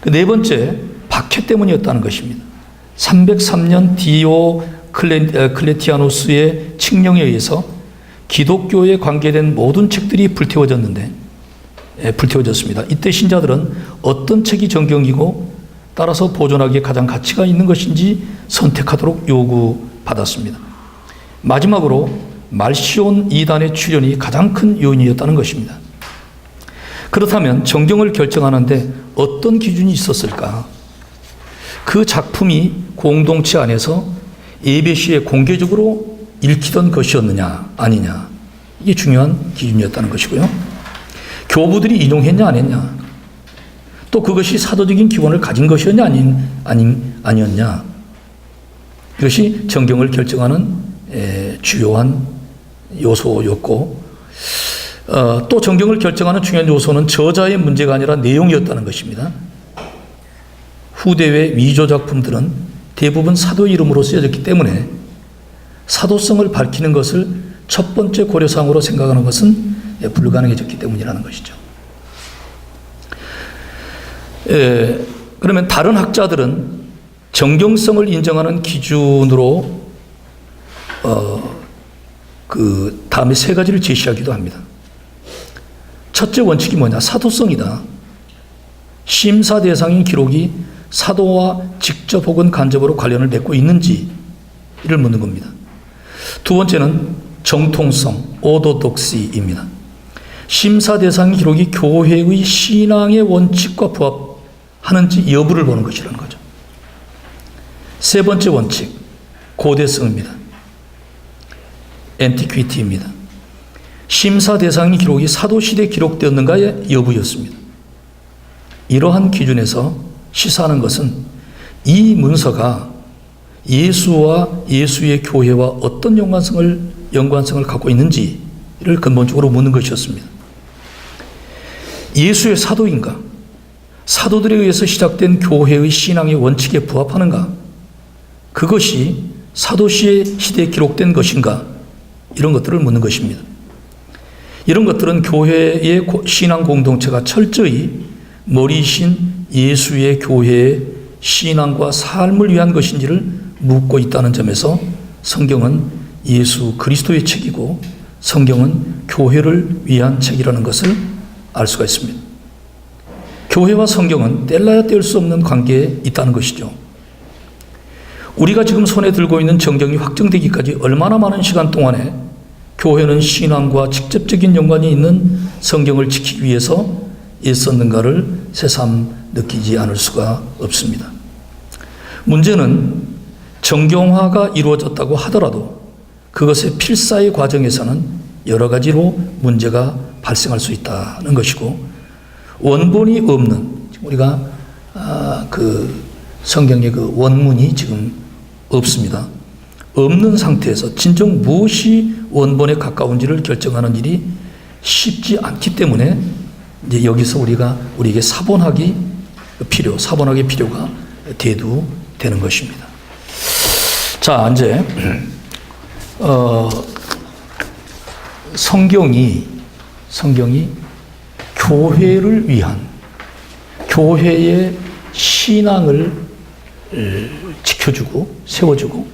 네 번째, 박해 때문이었다는 것입니다. 303년 디오클레티아노스의 칙령에 의해서 기독교에 관계된 모든 책들이 불태워졌습니다. 이때 신자들은 어떤 책이 정경이고 따라서 보존하기에 가장 가치가 있는 것인지 선택하도록 요구받았습니다. 마지막으로 말시온 이단의 출현이 가장 큰 요인이었다는 것입니다. 그렇다면 정경을 결정하는데 어떤 기준이 있었을까? 그 작품이 공동체 안에서 예배 시에 공개적으로 읽히던 것이었느냐 아니냐, 이게 중요한 기준이었다는 것이고요. 교부들이 인용했냐 안 했냐, 또 그것이 사도적인 기본을 가진 것이었냐 아니었냐, 이것이 정경을 결정하는 주요한 요소였고, 또 정경을 결정하는 중요한 요소는 저자의 문제가 아니라 내용이었다는 것입니다. 후대의 위조 작품들은 대부분 사도 이름으로 쓰여졌기 때문에 사도성을 밝히는 것을 첫 번째 고려사항으로 생각하는 것은 불가능해졌기 때문이라는 것이죠. 그러면 다른 학자들은 정경성을 인정하는 기준으로 그 다음에 3가지를 제시하기도 합니다. 첫째 원칙이 뭐냐? 사도성이다. 심사 대상인 기록이 사도와 직접 혹은 간접으로 관련을 맺고 있는지를 묻는 겁니다. 두 번째는 정통성, 오도독시입니다. 심사 대상 기록이 교회의 신앙의 원칙과 부합하는지 여부를 보는 것이라는 거죠. 세 번째 원칙, 고대성입니다. 앤티퀴티입니다. 심사 대상의 기록이 사도시대에 기록되었는가의 여부였습니다. 이러한 기준에서 시사하는 것은 이 문서가 예수와 예수의 교회와 어떤 연관성을 갖고 있는지를 근본적으로 묻는 것이었습니다. 예수의 사도인가? 사도들에 의해서 시작된 교회의 신앙의 원칙에 부합하는가? 그것이 사도시대에 기록된 것인가? 이런 것들을 묻는 것입니다. 이런 것들은 교회의 신앙 공동체가 철저히 머리이신 예수의 교회의 신앙과 삶을 위한 것인지를 묻고 있다는 점에서 성경은 예수 그리스도의 책이고 성경은 교회를 위한 책이라는 것을 알 수가 있습니다. 교회와 성경은 뗄래야 뗄 수 없는 관계에 있다는 것이죠. 우리가 지금 손에 들고 있는 정경이 확정되기까지 얼마나 많은 시간 동안에 교회는 신앙과 직접적인 연관이 있는 성경을 지키기 위해서 애썼는가를 새삼 느끼지 않을 수가 없습니다. 문제는 정경화가 이루어졌다고 하더라도 그것의 필사의 과정에서는 여러 가지로 문제가 발생할 수 있다는 것이고, 원본이 없는, 우리가 그 성경의 그 원문이 지금 없습니다. 없는 상태에서 진정 무엇이 원본에 가까운지를 결정하는 일이 쉽지 않기 때문에 이제 여기서 우리에게 사본학의 필요가 대두되는 것입니다. 자, 이제 성경이 교회를 위한 교회의 신앙을 지켜주고 세워주고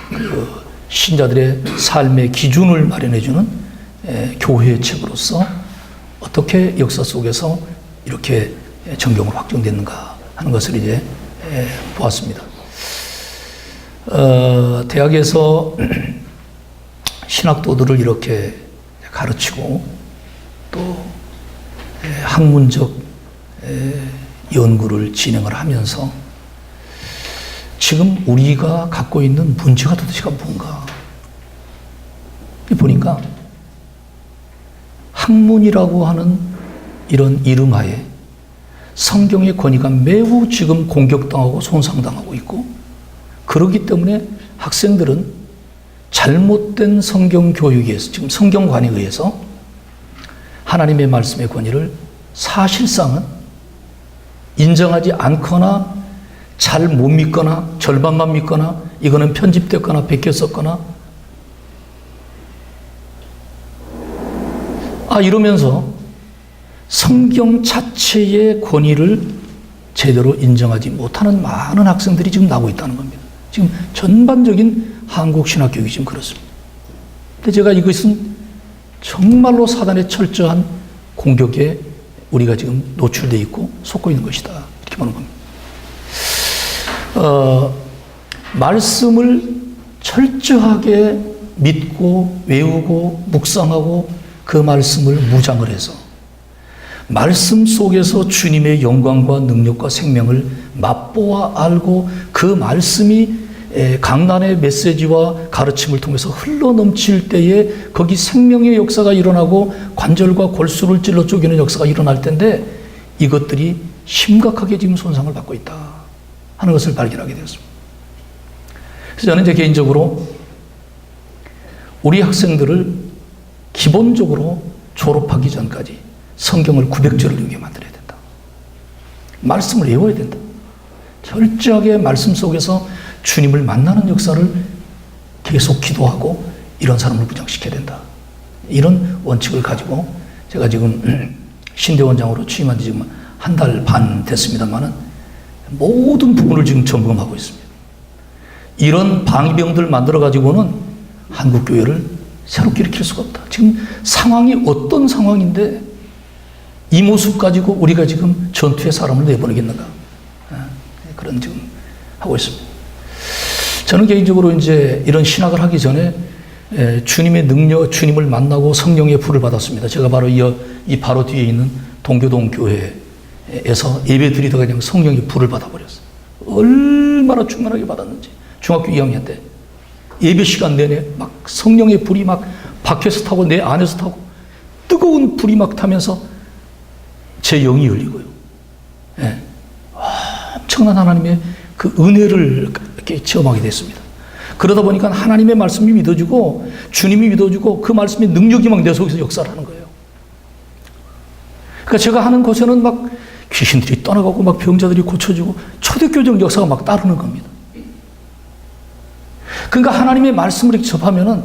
그 신자들의 삶의 기준을 마련해주는 교회의 책으로서 어떻게 역사 속에서 이렇게 정경으로 확정됐는가 하는 것을 이제 보았습니다. 대학에서 신학도들을 이렇게 가르치고 또 학문적 연구를 진행을 하면서 지금 우리가 갖고 있는 문제가 도대체 뭔가 보니까 학문이라고 하는 이런 이름 하에 성경의 권위가 매우 지금 공격당하고 손상당하고 있고, 그렇기 때문에 학생들은 잘못된 성경 교육에 의해서, 지금 성경관에 의해서 하나님의 말씀의 권위를 사실상은 인정하지 않거나 잘 못 믿거나 절반만 믿거나 이거는 편집됐거나 베꼈었거나 이러면서 성경 자체의 권위를 제대로 인정하지 못하는 많은 학생들이 지금 나오고 있다는 겁니다. 지금 전반적인 한국 신학 교육이 지금 그렇습니다. 근데 제가 이것은 정말로 사단의 철저한 공격에 우리가 지금 노출되어 있고 속고 있는 것이다, 이렇게 보는 겁니다. 말씀을 철저하게 믿고 외우고 묵상하고 그 말씀을 무장을 해서 말씀 속에서 주님의 영광과 능력과 생명을 맛보아 알고 그 말씀이 강단의 메시지와 가르침을 통해서 흘러넘칠 때에 거기 생명의 역사가 일어나고 관절과 골수를 찔러 쪼개는 역사가 일어날 텐데 이것들이 심각하게 지금 손상을 받고 있다 하는 것을 발견하게 되었습니다. 그래서 저는 이제 개인적으로 우리 학생들을 기본적으로 졸업하기 전까지 성경을 900절을 외우게 만들어야 된다. 말씀을 외워야 된다. 철저하게 말씀 속에서 주님을 만나는 역사를 계속 기도하고 이런 사람을 무장시켜야 된다. 이런 원칙을 가지고 제가 지금 신대원장으로 취임한 지 지금 한 달 반 됐습니다만은 모든 부분을 지금 점검하고 있습니다. 이런 방위병들 만들어가지고는 한국교회를 새롭게 일으킬 수가 없다. 지금 상황이 어떤 상황인데 이 모습 가지고 우리가 지금 전투의 사람을 내보내겠는가. 그런 지금 하고 있습니다. 저는 개인적으로 이제 이런 신학을 하기 전에 주님의 능력, 주님을 만나고 성령의 불을 받았습니다. 제가 바로 이 바로 뒤에 있는 동교동 교회에서 예배 드리다가 그냥 성령의 불을 받아버렸어요. 얼마나 충만하게 받았는지. 중학교 2학년 때 예배 시간 내내 막 성령의 불이 막 밖에서 타고 내 안에서 타고 뜨거운 불이 막 타면서 제 영이 열리고요. 엄청난 하나님의 그 은혜를 이렇게 체험하게 됐습니다. 그러다 보니까 하나님의 말씀이 믿어지고 주님이 믿어지고 그 말씀의 능력이 막 내 속에서 역사를 하는 거예요. 그러니까 제가 하는 곳에는 막 귀신들이 떠나가고 막 병자들이 고쳐지고 초대교적 역사가 막 따르는 겁니다. 그러니까 하나님의 말씀을 이렇게 접하면은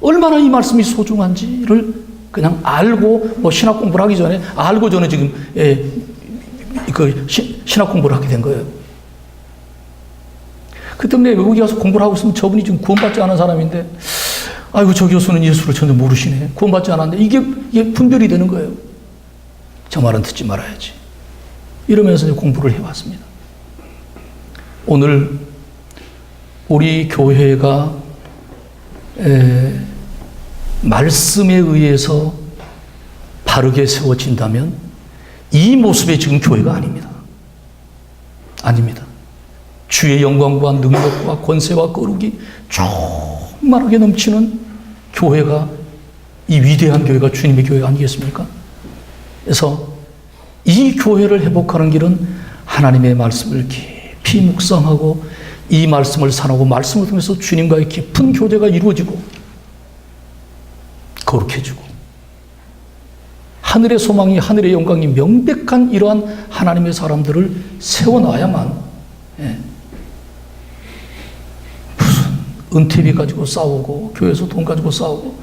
얼마나 이 말씀이 소중한지를 그냥 알고 뭐 신학 공부를 하기 전에 알고 저는 지금 그 신학 공부를 하게 된 거예요. 그 때문에 외국에 가서 공부를 하고 있으면 저분이 지금 구원받지 않은 사람인데 아이고 저 교수는 예수를 전혀 모르시네. 구원받지 않았는데 이게 분별이 되는 거예요. 저 말은 듣지 말아야지. 이러면서 공부를 해왔습니다. 오늘 우리 교회가 말씀에 의해서 바르게 세워진다면 이 모습의 지금 교회가 아닙니다. 아닙니다. 주의 영광과 능력과 권세와 거룩이 충만하게 넘치는 교회가 이 위대한 교회가 주님의 교회가 아니겠습니까? 그래서 이 교회를 회복하는 길은 하나님의 말씀을 깊이 묵상하고 이 말씀을 사랑하고 말씀을 통해서 주님과의 깊은 교제가 이루어지고 거룩해지고 하늘의 소망이 하늘의 영광이 명백한 이러한 하나님의 사람들을 세워놔야만 은퇴비 가지고 싸우고 교회에서 돈 가지고 싸우고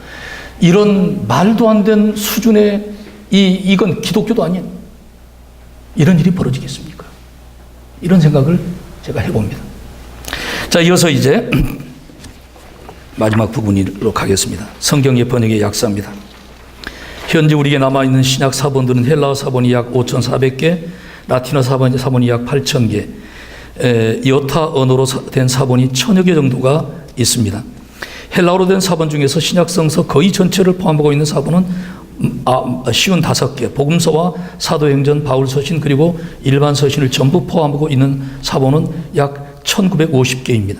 이런 말도 안 되는 수준의 이건 기독교도 아닌 이런 일이 벌어지겠습니까? 이런 생각을 제가 해봅니다. 자, 이어서 이제 마지막 부분으로 가겠습니다. 성경의 번역의 약사입니다. 현재 우리에게 남아있는 신약 사본들은 헬라어 사본이 약 5,400개, 라틴어 사본이 약 8,000개, 여타 언어로 된 사본이 1,000여 개 정도가 있습니다. 헬라어로 된 사본 중에서 신약성서 거의 전체를 포함하고 있는 사본은 55개, 복음서와 사도행전, 바울서신 그리고 일반 서신을 전부 포함하고 있는 사본은 약 1950개입니다.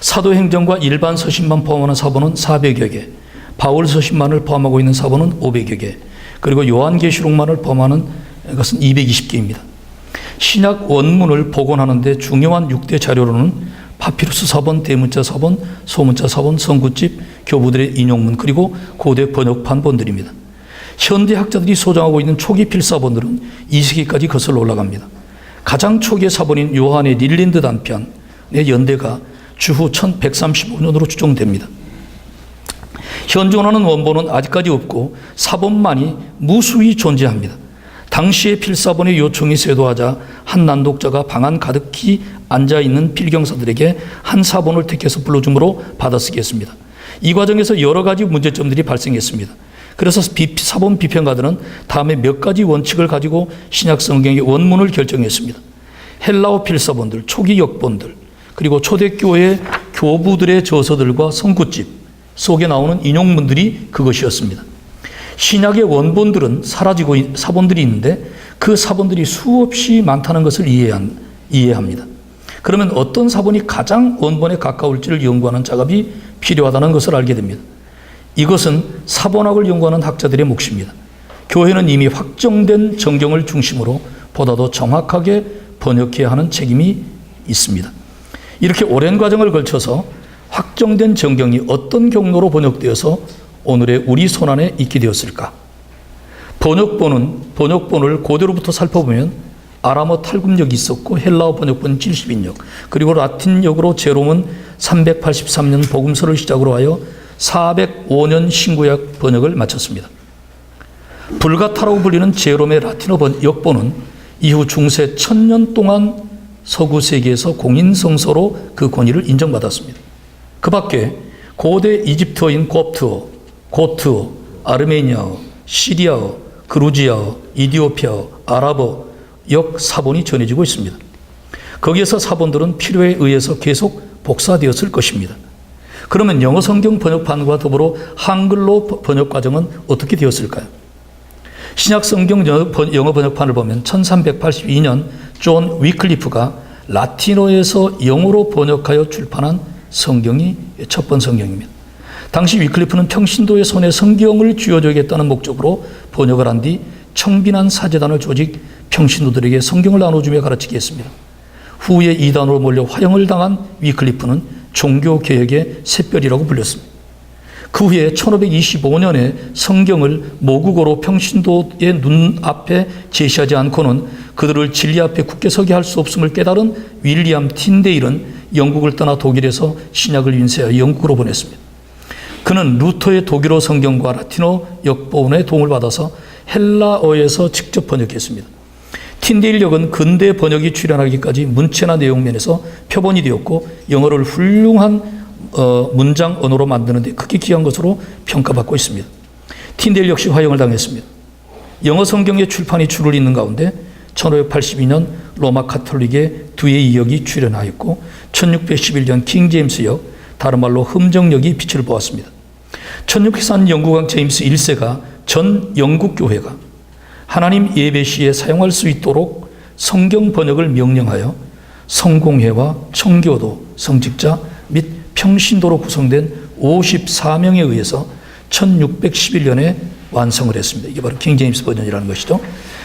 사도행전과 일반 서신만 포함하는 사본은 400여 개, 바울서신만을 포함하고 있는 사본은 500여 개, 그리고 요한계시록만을 포함하는 것은 220개입니다. 신약 원문을 복원하는 데 중요한 6대 자료로는 파피루스 사본, 대문자 사본, 소문자 사본, 성구집, 교부들의 인용문 그리고 고대 번역판본들입니다. 현대 학자들이 소장하고 있는 초기 필사본들은 2세기까지 거슬러 올라갑니다. 가장 초기의 사본인 요한의 릴린드 단편의 연대가 주후 1135년으로 추정됩니다. 현존하는 원본은 아직까지 없고 사본만이 무수히 존재합니다. 당시의 필사본의 요청이 쇄도하자 한 난독자가 방 안 가득히 앉아있는 필경사들에게 한 사본을 택해서 불러줌으로 받아쓰겠습니다. 이 과정에서 여러 가지 문제점들이 발생했습니다. 그래서 사본 비평가들은 다음에 몇 가지 원칙을 가지고 신약 성경의 원문을 결정했습니다. 헬라어 필사본들, 초기 역본들, 그리고 초대교회 교부들의 저서들과 성구집 속에 나오는 인용문들이 그것이었습니다. 신약의 원본들은 사라지고 사본들이 있는데 그 사본들이 수없이 많다는 것을 이해합니다. 그러면 어떤 사본이 가장 원본에 가까울지를 연구하는 작업이 필요하다는 것을 알게 됩니다. 이것은 사본학을 연구하는 학자들의 몫입니다. 교회는 이미 확정된 정경을 중심으로 보다 더 정확하게 번역해야 하는 책임이 있습니다. 이렇게 오랜 과정을 걸쳐서 확정된 정경이 어떤 경로로 번역되어서 오늘의 우리 손안에 있게 되었을까? 번역본을 고대로부터 살펴보면 아람어 탈금력이 있었고 헬라어 번역본 70인역 그리고 라틴역으로 제롬은 383년 복음서를 시작으로 하여 405년 신구약 번역을 마쳤습니다. 불가타라고 불리는 제롬의 라틴어 역본은 이후 중세 1000년 동안 서구 세계에서 공인성서로 그 권위를 인정받았습니다. 그 밖에 고대 이집트어인 곱트어, 고트어, 아르메니아어, 시리아어, 그루지아어, 이디오피아어, 아랍어 역 사본이 전해지고 있습니다. 거기에서 사본들은 필요에 의해서 계속 복사되었을 것입니다. 그러면 영어 성경 번역판과 더불어 한글로 번역 과정은 어떻게 되었을까요? 신약 성경 영어 번역판을 보면 1382년 존 위클리프가 라틴어에서 영어로 번역하여 출판한 성경이 첫 번 성경입니다. 당시 위클리프는 평신도의 손에 성경을 쥐어줘야겠다는 목적으로 번역을 한 뒤 청빈한 사제단을 조직 평신도들에게 성경을 나눠주며 가르치게 했습니다. 후에 이단으로 몰려 화형을 당한 위클리프는 종교개혁의 샛별이라고 불렸습니다. 그 후에 1525년에 성경을 모국어로 평신도의 눈앞에 제시하지 않고는 그들을 진리 앞에 굳게 서게 할 수 없음을 깨달은 윌리엄 틴데일은 영국을 떠나 독일에서 신약을 인쇄하여 영국으로 보냈습니다. 그는 루터의 독일어 성경과 라틴어 역본의 도움을 받아서 헬라어에서 직접 번역했습니다. 틴데일 역은 근대 번역이 출현하기까지 문체나 내용면에서 표본이 되었고 영어를 훌륭한 문장 언어로 만드는 데 크게 기여한 것으로 평가받고 있습니다. 틴데일 역시 화형을 당했습니다. 영어 성경의 출판이 줄을 잇는 가운데 1582년 로마 카톨릭의 두의 이역이 출현하였고 1611년 킹 제임스 역, 다른 말로 흠정역이 빛을 보았습니다. 1604년 영국왕 제임스 1세가 전 영국 교회가 하나님 예배 시에 사용할 수 있도록 성경 번역을 명령하여 성공회와 청교도, 성직자 및 평신도로 구성된 54명에 의해서 1611년에 완성을 했습니다. 이게 바로 킹 제임스 버전이라는 것이죠.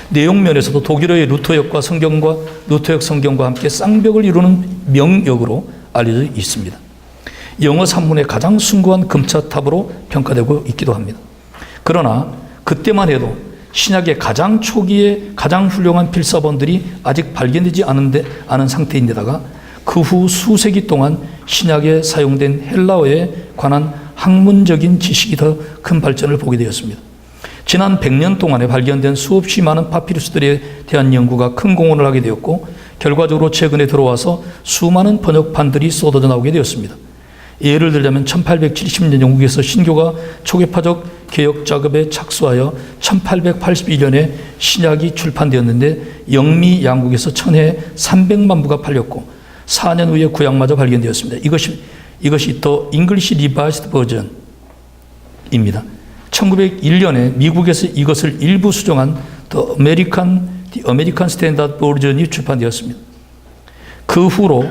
내용면에서도 독일어의 루터역과 성경과 루터역 성경과 함께 쌍벽을 이루는 명역으로 알려져 있습니다. 영어 산문의 가장 숭고한 금차탑으로 평가되고 있기도 합니다. 그러나 그때만 해도 신약의 가장 초기에 가장 훌륭한 필사본들이 아직 발견되지 않은 상태인데다가 그 그 후 수세기 동안 신약에 사용된 헬라어에 관한 학문적인 지식이 더 큰 발전을 보게 되었습니다. 지난 100년 동안에 발견된 수없이 많은 파피루스들에 대한 연구가 큰 공헌을 하게 되었고 결과적으로 최근에 들어와서 수많은 번역판들이 쏟아져 나오게 되었습니다. 예를 들자면 1870년 영국에서 신교가 초계파적 개혁 작업에 착수하여 1881년에 신약이 출판되었는데 영미 양국에서 천해 300만 부가 팔렸고 4년 후에 구약마저 발견되었습니다. 이것이 더 잉글리시 리바이스드 버전입니다. 1901년에 미국에서 이것을 일부 수정한 The American Standard 버전이 출판되었습니다. 그 후로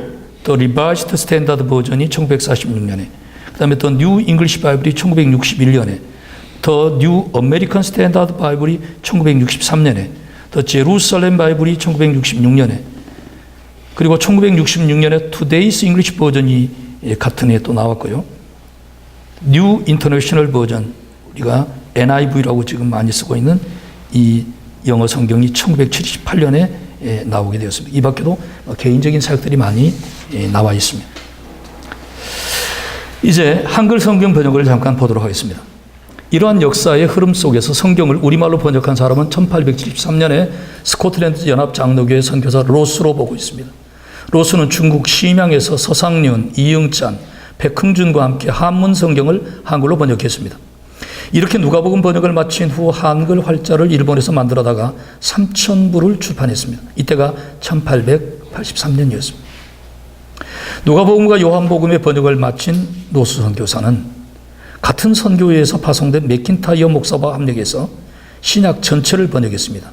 The Revised Standard 버전이 1946년에, 그 다음에 The New English Bible이 1961년에, The New American Standard Bible이 1963년에, The Jerusalem Bible이 1966년에, 그리고 1966년에 Today's English 버전이 같은 해에 또 나왔고요. New International 버전, 우리가 NIV라고 지금 많이 쓰고 있는 이 영어 성경이 1978년에 나오게 되었습니다. 이 밖에도 개인적인 사역들이 많이 나와 있습니다. 이제 한글 성경 번역을 잠깐 보도록 하겠습니다. 이러한 역사의 흐름 속에서 성경을 우리말로 번역한 사람은 1873년에 스코틀랜드 연합 장로교회 선교사 로스로 보고 있습니다. 로스는 중국 심양에서 서상륜, 이응찬, 백흥준과 함께 한문 성경을 한글로 번역했습니다. 이렇게 누가복음 번역을 마친 후 한글 활자를 일본에서 만들어다가 3,000부를 출판했습니다. 이때가 1883년이었습니다. 누가복음과 요한복음의 번역을 마친 노수 선교사는 같은 선교회에서 파송된 맥킨타이어 목사와 합력해서 신약 전체를 번역했습니다.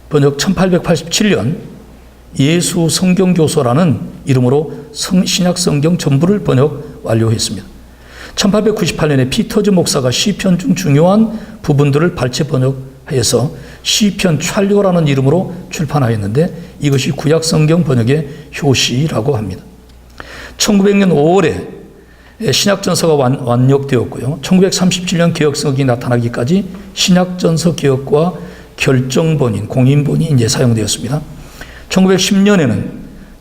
번역 1887년 예수 성경교서라는 이름으로 신약 성경 전부를 번역 완료했습니다. 1898년에 피터즈 목사가 시편 중 중요한 부분들을 발췌 번역해서 시편 찰료라는 이름으로 출판하였는데 이것이 구약 성경 번역의 효시라고 합니다. 1900년 5월에 신약전서가 완역되었고요. 1937년 개혁성이 나타나기까지 신약전서 개혁과 결정본인, 공인본이 이제 사용되었습니다. 1910년에는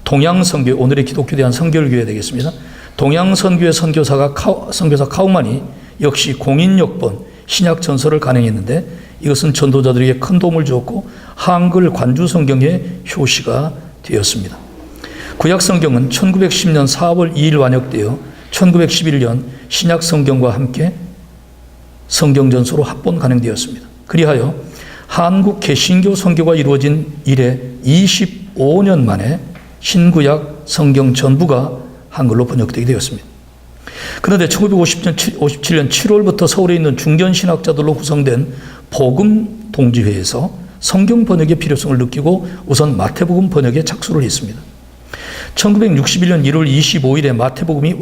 동양선교, 오늘의 기독교 대한 선결교회 되겠습니다. 동양선교회 선교사 카우만이 역시 공인역본, 신약전서를 간행했는데 이것은 전도자들에게 큰 도움을 주었고 한글 관주성경의 효시가 되었습니다. 구약성경은 1910년 4월 2일 완역되어 1911년 신약성경과 함께 성경전서로 합본 간행되었습니다. 그리하여 한국 개신교 선교가 이루어진 이래 25년 만에 신구약 성경 전부가 한글로 번역되게 되었습니다. 그런데 1957년 7월부터 서울에 있는 중견신학자들로 구성된 복음 동지회에서 성경 번역의 필요성을 느끼고 우선 마태복음 번역에 착수를 했습니다. 1961년 1월 25일에 마태복음이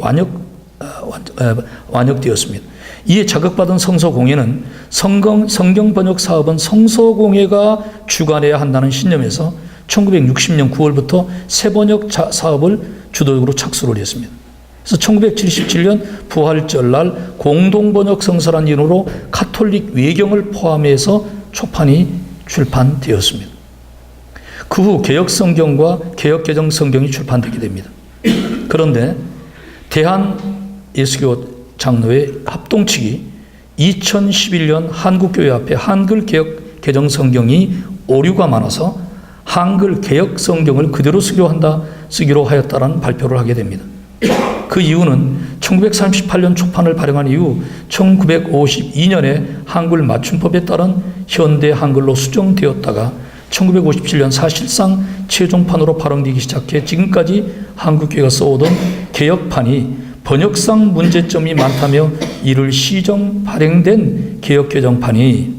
완역되었습니다. 이에 자극받은 성서공회는 성경 번역 사업은 성서공회가 주관해야 한다는 신념에서 1960년 9월부터 새번역 사업을 주도적으로 착수를 했습니다. 그래서 1977년 부활절날 공동번역 성서라는 이름으로 가톨릭 외경을 포함해서 초판이 출판되었습니다. 그 후 개혁성경과 개혁개정성경이 출판되게 됩니다. 그런데 대한예수교 장로회 합동 측이 2011년 한국교회 앞에 한글 개혁개정성경이 오류가 많아서 한글 개혁성경을 그대로 쓰기로 하였다라는 발표를 하게 됩니다. 그 이유는 1938년 초판을 발행한 이후 1952년에 한글 맞춤법에 따른 현대 한글로 수정되었다가 1957년 사실상 최종판으로 발행되기 시작해 지금까지 한국교회가 써오던 개혁판이 번역상 문제점이 많다며 이를 시정 발행된 개혁개정판이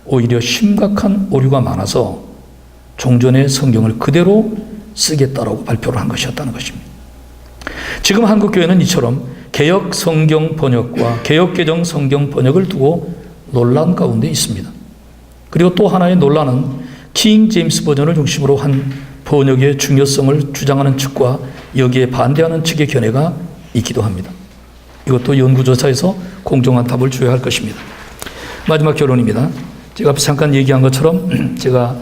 오히려 심각한 오류가 많아서 종전의 성경을 그대로 쓰겠다라고 발표를 한 것이었다는 것입니다. 지금 한국교회는 이처럼 개혁 성경 번역과 개혁개정 성경 번역을 두고 논란 가운데 있습니다. 그리고 또 하나의 논란은 킹 제임스 버전을 중심으로 한 번역의 중요성을 주장하는 측과 여기에 반대하는 측의 견해가 있기도 합니다. 이것도 연구조사에서 공정한 답을 줘야 할 것입니다. 마지막 결론입니다. 제가 앞서 잠깐 얘기한 것처럼 제가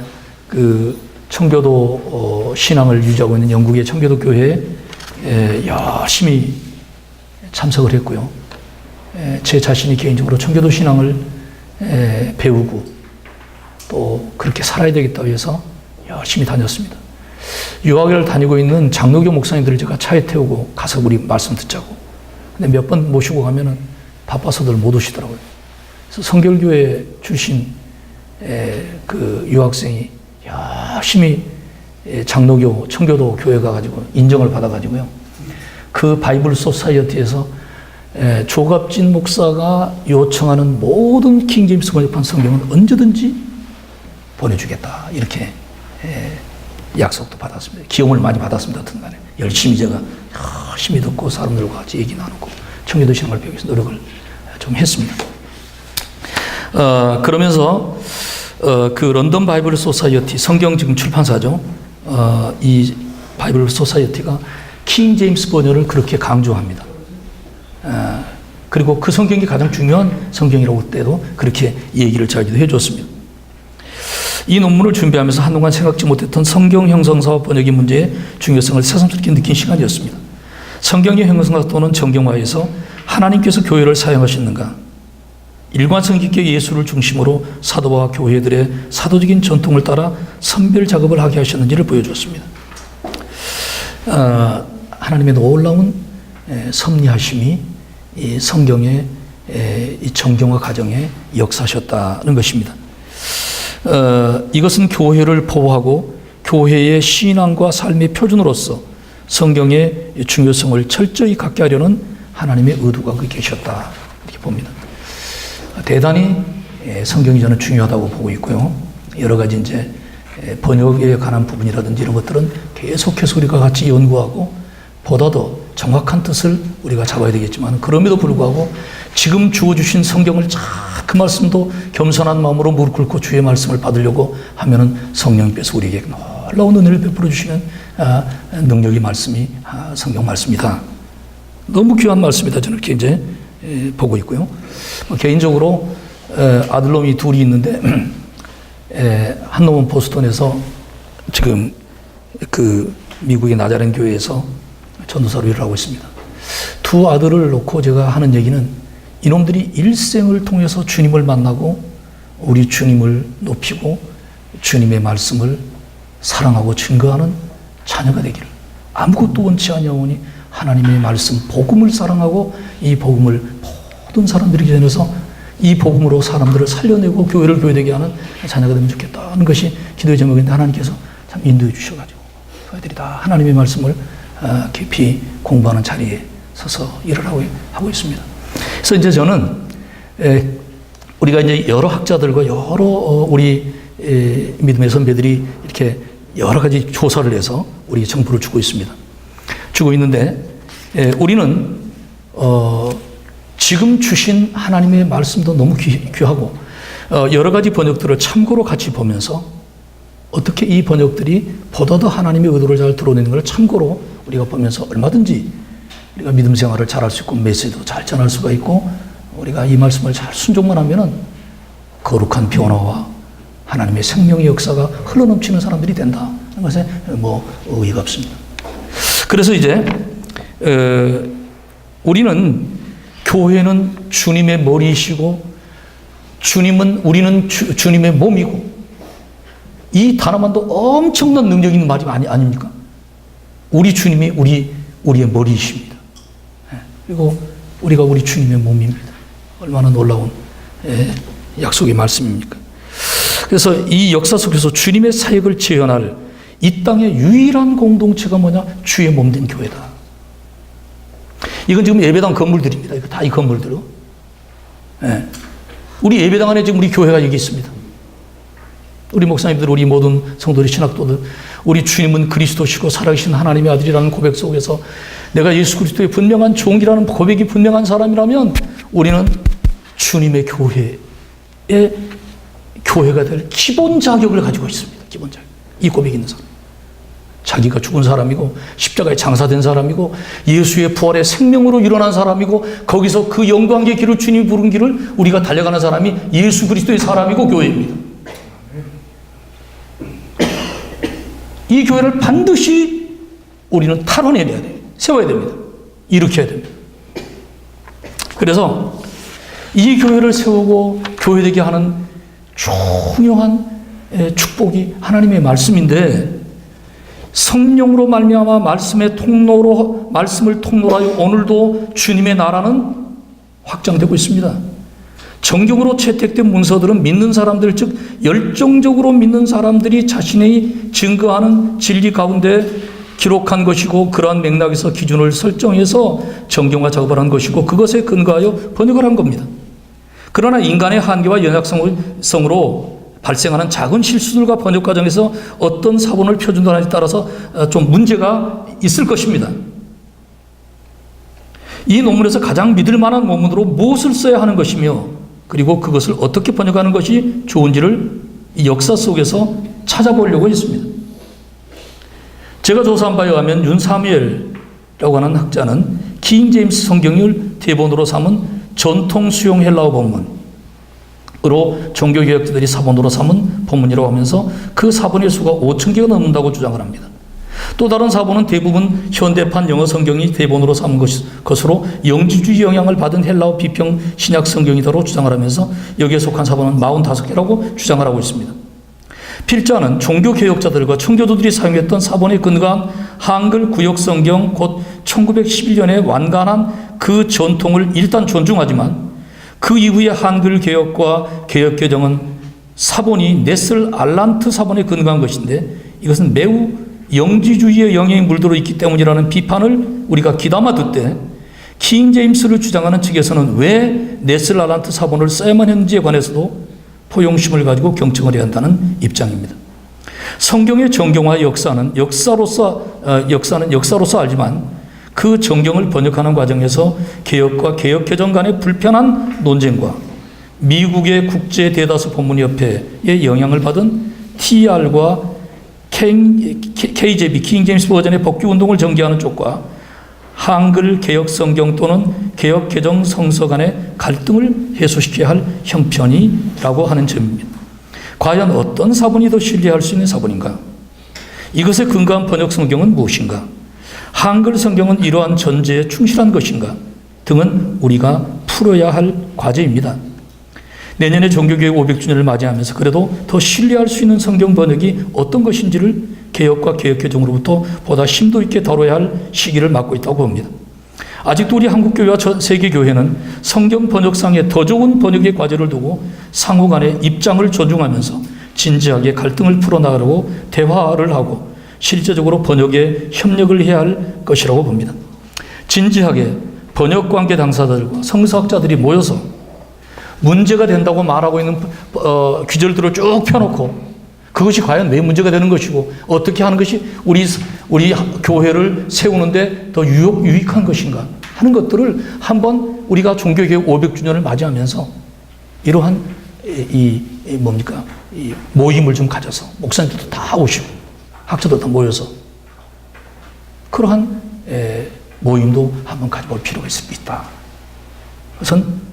청교도 또 신앙을 유지하고 있는 영국의 청교도 교회에 열심히 참석을 했고요. 제 자신이 개인적으로 청교도 신앙을 배우고 또 그렇게 살아야 되겠다고 해서 열심히 다녔습니다. 유학을 다니고 있는 장로교 목사님들을 제가 차에 태우고 가서 우리 말씀 듣자고. 근데 몇 번 모시고 가면은 바빠서들 못 오시더라고요. 그래서 성결교회 출신 그 유학생이 열심히 장로교, 청교도 교회 가가지고 인정을 받아가지고요. 그 바이블 소사이어티에서 조갑진 목사가 요청하는 모든 킹제임스 번역판 성경은 언제든지 보내주겠다. 이렇게 약속도 받았습니다. 기염을 많이 받았습니다. 하여튼간에 열심히 제가 열심히 듣고 사람들과 같이 얘기 나누고 청교도 신앙을 배우기 위해서 노력을 좀 했습니다. 그러면서 그 런던 바이블 소사이어티 성경 지금 출판사죠. 이 바이블 소사이어티가 킹 제임스 번역을 그렇게 강조합니다. 그리고 그 성경이 가장 중요한 성경이라고 때도 그렇게 얘기를 자기도 해줬습니다. 이 논문을 준비하면서 한동안 생각지 못했던 성경 형성사와 번역의 문제의 중요성을 새삼스럽게 느낀 시간이었습니다. 성경의 형성사 또는 정경화에서 하나님께서 교회를 사용하시는가? 일관성 있게 예수를 중심으로 사도와 교회들의 사도적인 전통을 따라 선별 작업을 하게 하셨는지를 보여주었습니다. 하나님의 놀라운 섭리하심이 이 성경의 이 정경화 과정에 역사하셨다는 것입니다. 이것은 교회를 보호하고 교회의 신앙과 삶의 표준으로서 성경의 중요성을 철저히 갖게 하려는 하나님의 의도가 거기 계셨다 이렇게 봅니다. 대단히 성경이 저는 중요하다고 보고 있고요. 여러 가지 이제 번역에 관한 부분이라든지 이런 것들은 계속해서 우리가 같이 연구하고 보다 더 정확한 뜻을 우리가 잡아야 되겠지만 그럼에도 불구하고 지금 주어주신 성경을 그 말씀도 겸손한 마음으로 무릎 꿇고 주의 말씀을 받으려고 하면은 성령님께서 우리에게 놀라운 은혜를 베풀어 주시는 능력의 말씀이 성경 말씀이다. 너무 귀한 말씀이다. 저는 이렇게 이제 보고 있고요. 개인적으로 아들놈이 둘이 있는데 한 놈은 보스턴에서 지금 그 미국의 나자렛 교회에서 전도사로 일을 하고 있습니다. 두 아들을 놓고 제가 하는 얘기는 이놈들이 일생을 통해서 주님을 만나고 우리 주님을 높이고 주님의 말씀을 사랑하고 증거하는 자녀가 되기를 아무것도 원치 아니하오니 하나님의 말씀 복음을 사랑하고 이 복음을 모든 사람들에게 전해서 이 복음으로 사람들을 살려내고 교회를 교회되게 하는 자녀가 되면 좋겠다는 것이 기도의 제목인데 하나님께서 참 인도해 주셔가지고 그 아이들이 다 하나님의 말씀을 깊이 공부하는 자리에 서서 일을 하고 있습니다. 그래서 이제 저는 우리가 이제 여러 학자들과 여러 우리 믿음의 선배들이 이렇게 여러 가지 조사를 해서 우리 정보를 주고 있습니다. 주고 있는데 우리는 지금 주신 하나님의 말씀도 너무 귀하고 여러 가지 번역들을 참고로 같이 보면서 어떻게 이 번역들이 보다 더 하나님의 의도를 잘 드러내는 걸 참고로 우리가 보면서 얼마든지 우리가 믿음 생활을 잘할 수 있고 메시지도 잘 전할 수가 있고 우리가 이 말씀을 잘 순종만 하면은 거룩한 변화와 하나님의 생명의 역사가 흘러넘치는 사람들이 된다는 것에 뭐 의의가 없습니다. 그래서 이제 우리는 교회는 주님의 머리이시고 우리는 주님의 몸이고 이 단어만도 엄청난 능력 있는 말이 아닙니까? 우리 주님이 우리의 머리이십니다. 그리고 우리가 우리 주님의 몸입니다. 얼마나 놀라운 약속의 말씀입니까? 그래서 이 역사 속에서 주님의 사역을 재현할 이 땅의 유일한 공동체가 뭐냐? 주의 몸된 교회다. 이건 지금 예배당 건물들입니다. 이거 다 이 건물들로. 우리 예배당 안에 지금 우리 교회가 여기 있습니다. 우리 목사님들, 우리 모든 성도들, 신학도들, 우리 주님은 그리스도시고 살아계신 하나님의 아들이라는 고백 속에서 내가 예수 그리스도의 분명한 종이라는 고백이 분명한 사람이라면 우리는 주님의 교회가 될 기본 자격을 가지고 있습니다. 기본 자격. 이 고백이 있는 사람. 자기가 죽은 사람이고 십자가에 장사된 사람이고 예수의 부활의 생명으로 일어난 사람이고 거기서 그 영광의 길을 주님이 부른 길을 우리가 달려가는 사람이 예수 그리스도의 사람이고 교회입니다. 이 교회를 반드시 우리는 탈환해야 돼요. 세워야 됩니다. 일으켜야 됩니다. 그래서 이 교회를 세우고 교회되게 하는 중요한 축복이 하나님의 말씀인데, 성령으로 말미암아 말씀을 통로로 하여 오늘도 주님의 나라는 확장되고 있습니다. 정경으로 채택된 문서들은 믿는 사람들, 즉 열정적으로 믿는 사람들이 자신의 증거하는 진리 가운데 기록한 것이고, 그러한 맥락에서 기준을 설정해서 정경화 작업을 한 것이고, 그것에 근거하여 번역을 한 겁니다. 그러나 인간의 한계와 연약성으로 발생하는 작은 실수들과 번역 과정에서 어떤 사본을 표준하느냐에 따라서 좀 문제가 있을 것입니다. 이 논문에서 가장 믿을 만한 논문으로 무엇을 써야 하는 것이며, 그리고 그것을 어떻게 번역하는 것이 좋은지를 이 역사 속에서 찾아보려고 했습니다. 제가 조사한 바에 의하면 윤사무엘이라고 하는 학자는 킹 제임스 성경을 대본으로 삼은 전통 수용 헬라어 본문으로 종교개혁자들이 사본으로 삼은 본문이라고 하면서 그 사본의 수가 5,000개가 넘는다고 주장을 합니다. 또 다른 사본은 대부분 현대판 영어 성경이 대본으로 삼은 것으로 영지주의 영향을 받은 헬라어 비평 신약 성경이다로 주장을 하면서 여기에 속한 사본은 45개라고 주장을 하고 있습니다. 필자는 종교개혁자들과 청교도들이 사용했던 사본에 근거한 한글 구역성경, 곧 1911년에 완간한 그 전통을 일단 존중하지만, 그 이후의 한글 개혁과 개혁 개정은 사본이 네슬 알란트 사본에 근거한 것인데, 이것은 매우 영지주의의 영향이 물들어 있기 때문이라는 비판을 우리가 귀담아 듣되, 킹 제임스를 주장하는 측에서는 왜 네슬 알란트 사본을 써야만 했는지에 관해서도 포용심을 가지고 경청을 해야 한다는 입장입니다. 성경의 정경화 역사는 역사로서 알지만, 그 정경을 번역하는 과정에서 개혁과 개혁 개정 간의 불편한 논쟁과 미국의 국제 대다수 본문협회의 영향을 받은 TR과 KJB 킹 제임스 버전의 복귀 운동을 전개하는 쪽과 한글 개혁 성경 또는 개혁 개정 성서 간의 갈등을 해소시켜야 할 형편이라고 하는 점입니다. 과연 어떤 사본이 더 신뢰할 수 있는 사본인가? 이것에 근거한 번역 성경은 무엇인가? 한글 성경은 이러한 전제에 충실한 것인가? 등은 우리가 풀어야 할 과제입니다. 내년에 종교개혁 500주년을 맞이하면서 그래도 더 신뢰할 수 있는 성경 번역이 어떤 것인지를 개혁과 개혁 개정으로부터 보다 심도 있게 다뤄야 할 시기를 맞고 있다고 봅니다. 아직도 우리 한국교회와 세계교회는 성경 번역상에 더 좋은 번역의 과제를 두고 상호 간의 입장을 존중하면서 진지하게 갈등을 풀어나가려고 대화를 하고 실제적으로 번역에 협력을 해야 할 것이라고 봅니다. 진지하게 번역관계 당사자들과 성서학자들이 모여서 문제가 된다고 말하고 있는 규절들을 쭉 펴놓고, 그것이 과연 왜 문제가 되는 것이고 어떻게 하는 것이 우리 교회를 세우는데 더 유익한 것인가 하는 것들을 한번 우리가 종교개혁 500주년을 맞이하면서 이러한 이 모임을 좀 가져서 목사님들도 다 오시고 학자도 다 모여서 그러한 모임도 한번 가져볼 필요가 있습니다. 우선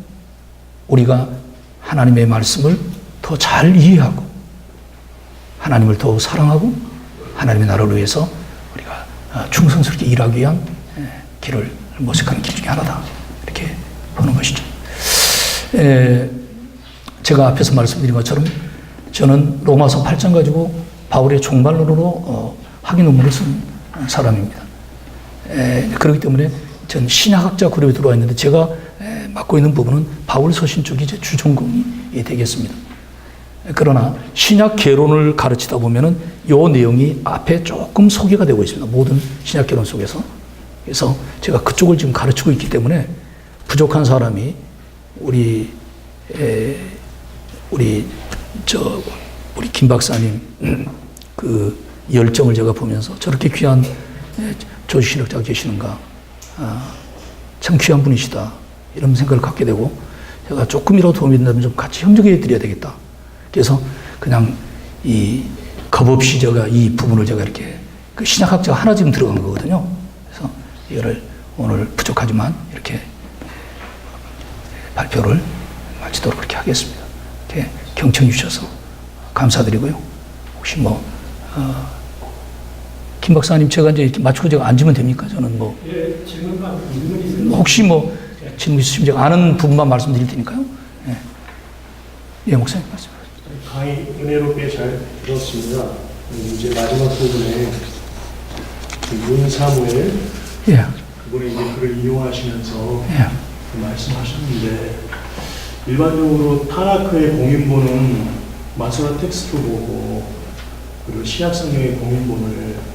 우리가 하나님의 말씀을 더 잘 이해하고 하나님을 더 사랑하고 하나님의 나라를 위해서 우리가 충성스럽게 일하기 위한 길을 모색하는 길 중에 하나다, 이렇게 보는 것이죠. 제가 앞에서 말씀드린 것처럼 저는 로마서 8장 가지고 바울의 종말론으로 학위 논문을 쓴 사람입니다. 그렇기 때문에 전 신학학자 그룹에 들어와 있는데 제가 맡고 있는 부분은 바울 서신 쪽이 제 주전공이 되겠습니다. 그러나 신약 개론을 가르치다 보면은 요 내용이 앞에 조금 소개가 되고 있습니다. 모든 신약 개론 속에서. 그래서 제가 그쪽을 지금 가르치고 있기 때문에 부족한 사람이 우리 김 박사님 그 열정을 제가 보면서 저렇게 귀한 조지신학자가 계시는가, 참 귀한 분이시다, 이런 생각을 갖게 되고, 제가 조금이라도 도움이 된다면 좀 같이 협력해 드려야 되겠다. 그래서 그냥 겁 없이 제가 이 부분을 제가 이렇게 그 신약학자가 하나 지금 들어간 거거든요. 그래서 이거를 오늘 부족하지만 이렇게 발표를 마치도록 그렇게 하겠습니다. 이렇게 경청해 주셔서 감사드리고요. 혹시 김 박사님, 제가 이제 이렇게 맞추고 제가 앉으면 됩니까? 저는 뭐. 예, 질문만 있으면. 혹시 뭐 질문 있으시면 제가 아는 부분만 말씀드릴 테니까요. 예, 예 목사님 말씀하세요. 강의 은혜롭게 잘 들었습니다. 이제 마지막 부분에 윤사무엘 예. 그분이 이제 글을 이용하시면서 예. 말씀하셨는데 일반적으로 타나크의 공인본은 마소라 텍스트 보고 그리고 시약 성경의 공인본을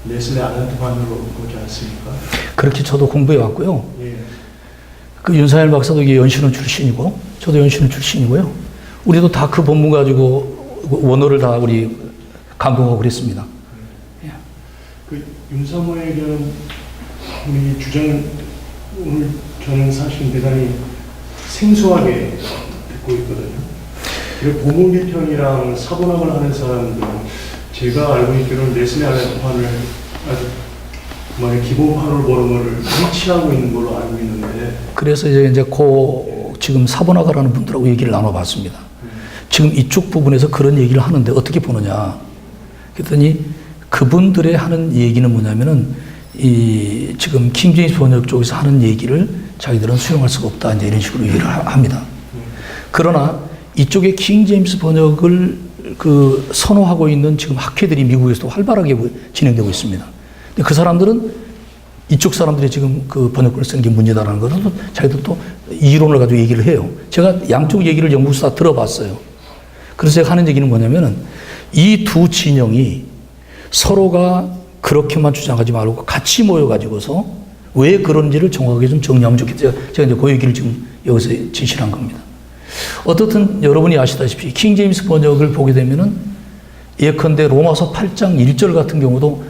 네슬레 아난트판으로 보지 않습니까? 그렇게 저도 공부해 왔고요. 예. 그 윤사일 박사도 이게 연신원 출신이고, 저도 연신원 출신이고요. 우리도 다 그 본문 가지고 원어를 다 우리 감동하고 그랬습니다. 예. 그 윤사무엘은 우리 주장 오늘 저는 사실 대단히 생소하게 듣고 있거든요. 그리고 보문비평이랑 사본학을 하는 사람들은 제가 알고 있기로는 네슬레 아난트판을 아주 기본판으로 보는 거를 일치하고 있는 걸로 알고 있는데. 그래서 이제 지금 사본학을 분들하고 얘기를 나눠봤습니다. 지금 이쪽 부분에서 그런 얘기를 하는데 어떻게 보느냐. 그랬더니 그분들의 하는 얘기는 뭐냐면은 지금 킹제임스 번역 쪽에서 하는 얘기를 자기들은 수용할 수가 없다. 이제 이런 식으로 얘기를 합니다. 그러나 이쪽에 킹제임스 번역을 선호하고 있는 지금 학회들이 미국에서도 활발하게 진행되고 있습니다. 근데 그 사람들은 이쪽 사람들이 지금 그 번역본을 쓴 게 문제다라는 것은 자기들 또 이론을 가지고 얘기를 해요. 제가 양쪽 얘기를 영국에서 다 들어봤어요. 그래서 제가 하는 얘기는 뭐냐면은 이 두 진영이 서로가 그렇게만 주장하지 말고 같이 모여가지고서 왜 그런지를 정확하게 좀 정리하면 좋겠다. 제가 이제 그 얘기를 지금 여기서 제시를 한 겁니다. 어떻든 여러분이 아시다시피 킹제임스 번역을 보게 되면은 예컨대 로마서 8장 1절 같은 경우도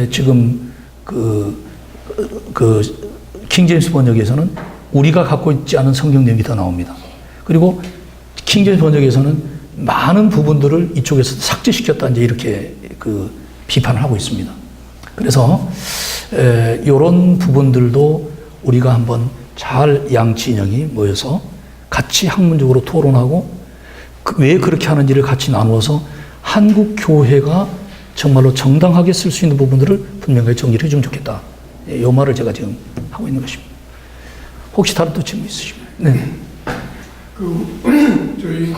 지금 킹제임스 번역에서는 우리가 갖고 있지 않은 성경 내용이 더 나옵니다. 그리고 킹제임스 번역에서는 많은 부분들을 이쪽에서 삭제시켰다 이제 이렇게 비판을 하고 있습니다. 그래서 이런 부분들도 우리가 한번 잘 양진영이 모여서 같이 학문적으로 토론하고 왜 그렇게 하는지를 같이 나누어서 한국 교회가 정말로 정당하게 쓸 수 있는 부분들을 분명하게 정리를 해주면 좋겠다. 이 말을 제가 지금 하고 있는 것입니다. 혹시 다른 또 질문 있으시면? 네. 저희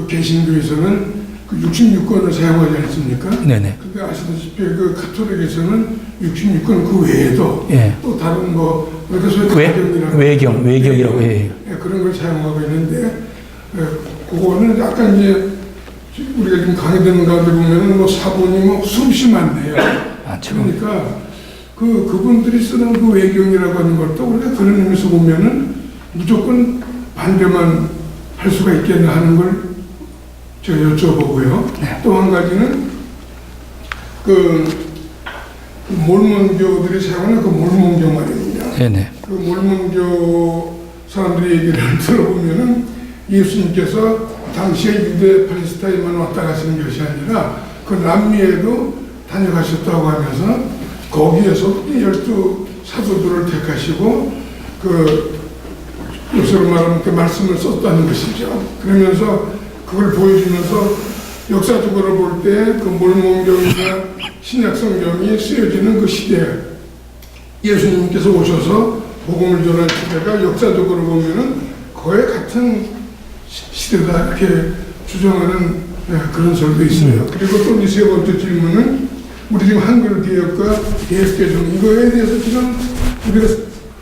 개신교에서는 66권을 사용하지 않습니까? 네네. 근데 아시다시피 가톨릭에서는 66권 그 외에도 예. 또 다른 외경이라고 예. 그런 걸 사용하고 있는데 그거는 약간 이제 우리가 지금 강의되는 가운데 보면은 사본이 수없이 많네요. 그러니까 그분들이 쓰는 그 외경이라고 하는 것도 우리가 그런 의미에서 보면은 무조건 반대만 할 수가 있겠나 하는 걸 제가 여쭤보고요. 네. 또 한 가지는 몰몬교들이 사용하는 몰몬교 말입니다. 네네. 몰몬교 사람들의 얘기를 들어보면은 예수님께서 당시에 유대 팔레스타인만 왔다 가시는 것이 아니라 그 남미에도 다녀가셨다고 하면서 거기에서 12 사도들을 택하시고 요새로 말하면 그 말씀을 썼다는 것이죠. 그러면서 그걸 보여주면서 역사적으로 볼 때 그 몰몬교나 신약성경이 쓰여지는 그 시대, 예수님께서 오셔서 복음을 전한 시대가 역사적으로 보면은 거의 같은 시대다 이렇게 주장하는 그런 설도 있어요. 그리고 또 이 세 번째 질문은 우리 지금 한글 개혁과 개혁 개정 이거에 대해서 지금 우리가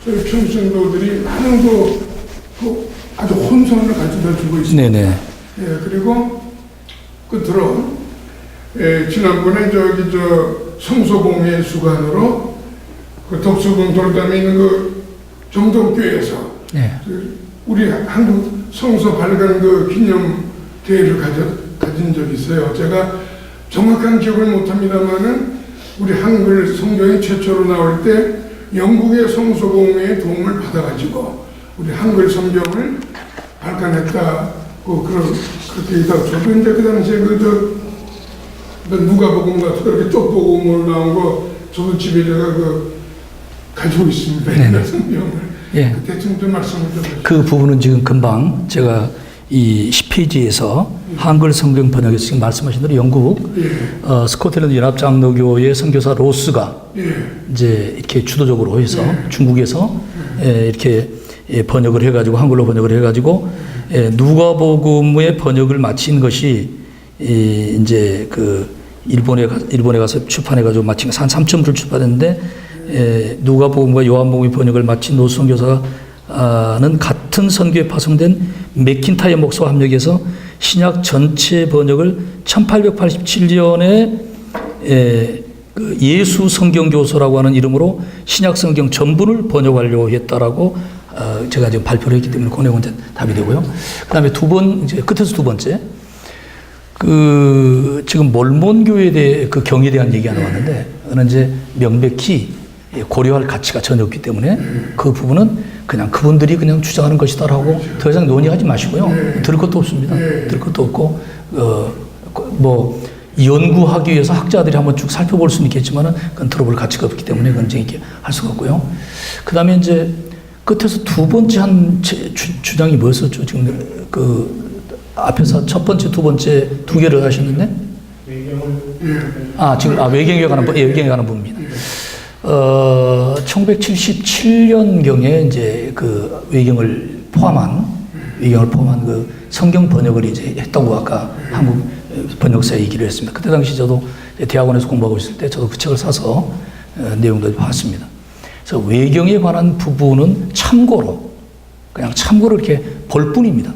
저희 평신도들이 많은 아주 혼선을 가져다 주고 있습니다. 네네. 그리고 끝으로 지난번에 성소공회 주관으로 덕수궁 돌담에 있는 정동교회에서 네. 우리 한국 성서 발간 기념 대회를 가진 적이 있어요. 제가 정확한 기억을 못합니다만은 우리 한글 성경이 최초로 나올 때 영국의 성소공회의 도움을 받아가지고 우리 한글 성경을 발간했다고 그렇게 있다고 저도 이제 그 당시에 누가복음 같은 그렇게 쪽복음으로 나온 거 저도 집에 제가 가지고 있습니다. 성경을. 예. 대충 좀 말씀을 좀 그 부분은 지금 금방 제가 이 10페이지에서 한글 성경 번역에서 지금 말씀하신 대로 영국 스코틀랜드 연합장로교의 선교사 로스가 이제 이렇게 주도적으로 해서 중국에서 이렇게 번역을 해가지고 한글로 번역을 해가지고 누가복음의 번역을 마친 것이 이제 그 일본에 가서 출판해가지고 마친 한 3점을 출판했는데 누가복음과 요한복음의 번역을 마친 노 선교사는 같은 선교에 파송된 맥킨타이어 목사와 협력해서 신약 전체 번역을 1887년에 그 예수 성경교서라고 하는 이름으로 신약 성경 전부를 번역하려고 했다라고 제가 지금 발표를 했기 때문에 그 내용은 이제 답이 되고요. 그다음에 이제 끝에서 두 번째 그 지금 몰몬교에 대해 그 경에 대한 얘기가 나왔는데 그는 이제 명백히 고려할 가치가 전혀 없기 때문에 그 부분은 그냥 그분들이 그냥 주장하는 것이다라고 더 이상 논의하지 마시고요. 들을 것도 없습니다. 들을 것도 없고 뭐 연구하기 위해서 학자들이 한번 쭉 살펴볼 수는 있겠지만은 그건 들어볼 가치가 없기 때문에 그건 이제 이렇게 할 수가 없고요. 그다음에 이제 끝에서 두 번째 한 주장이 뭐였었죠? 지금 그 앞에서 첫 번째, 두 번째 두 개를 하셨는데 지금 외경에 관한 부분입니다. 1977년경에 이제 그 외경을 포함한 그 성경 번역을 이제 했다고 아까 한국 번역사에 얘기를 했습니다. 그때 당시 저도 대학원에서 공부하고 있을 때 저도 그 책을 사서 내용도 봤습니다. 그래서 외경에 관한 부분은 그냥 참고로 이렇게 볼 뿐입니다.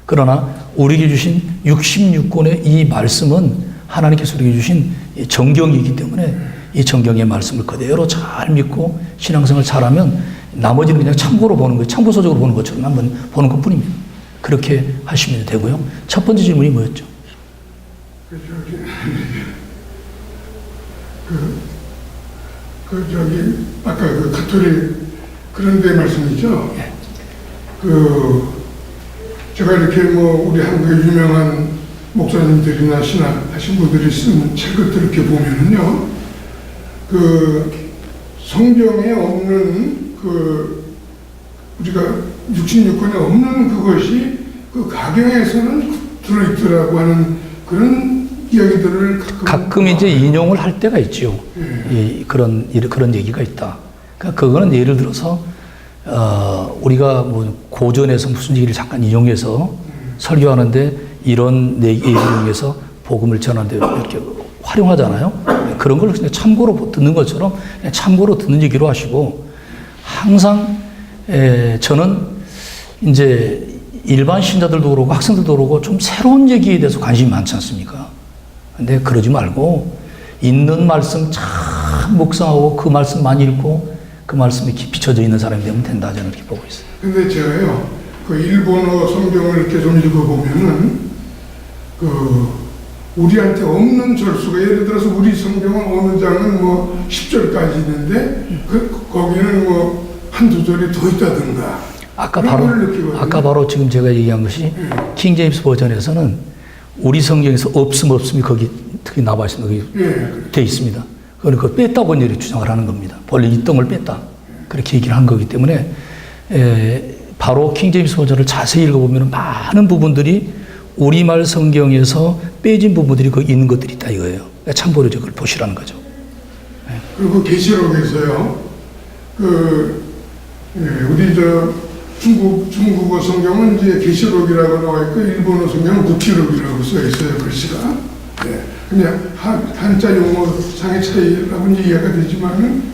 그러나 우리에게 주신 66권의 이 말씀은 하나님께서 우리에게 주신 정경이기 때문에 이 정경의 말씀을 그대로 잘 믿고 신앙생활 잘하면 나머지는 그냥 참고로 보는 거예요. 참고서적으로 보는 것처럼 한번 보는 것 뿐입니다. 그렇게 하시면 되고요. 첫 번째 질문이 뭐였죠? 아까 그 가톨릭 그런 데 말씀이죠? 제가 이렇게 뭐 우리 한국의 유명한 목사님들이나 신학하신 분들이 쓴 책을 이렇게 보면은요, 그 성경에 없는 우리가 66권에 없는 그것이 그 가경에서는 들어있더라고 하는 그런 이야기들을 가끔 이제 인용을 할 때가 있죠. 그런 얘기가 있다. 그러니까 그거는 예를 들어서 우리가 뭐 고전에서 무슨 얘기를 잠깐 인용해서 설교하는데 이런 얘기를 이용해서 복음을 전하는데 이렇게 활용하잖아요. 그런 걸 그냥 참고로 듣는 것처럼 그냥 참고로 듣는 얘기로 하시고 항상 저는 이제 일반 신자들도 그러고 학생들도 그러고 좀 새로운 얘기에 대해서 관심이 많지 않습니까? 근데 그러지 말고 있는 말씀 참 묵상하고 그 말씀 많이 읽고 그 말씀에 깊이 젖어 있는 사람이 되면 된다 저는 이렇게 보고 있어요. 근데 제가요 그 일본어 성경을 이렇게 좀 읽어보면은 우리한테 없는 절수가 예를 들어서 우리 성경은 어느 장은 뭐 10절까지 있는데 거기는 뭐 한두 절이 더 있다든가. 아까 바로 지금 제가 얘기한 것이 킹 제임스 버전에서는 우리 성경에서 없음이 거기 특히 나와 있습니다. 거기 돼 있습니다. 그러니까 뺐다고 이렇게 주장을 하는 겁니다. 본래 있던 걸 뺐다. 그렇게 얘기를 한 거기 때문에 바로 킹 제임스 버전을 자세히 읽어보면 많은 부분들이 우리말 성경에서 빼진 부분들이 거기 있는 것들이 있다 이거예요. 그러니까 참고로 그걸 보시라는 거죠. 그리고 계시록에서요, 우리 중국어 성경은 이제 계시록이라고 나와 있고 일본어 성경은 국기록이라고 써 있어요, 글씨가. 그냥 한자 용어 상의 차이라고 이해가 되지만은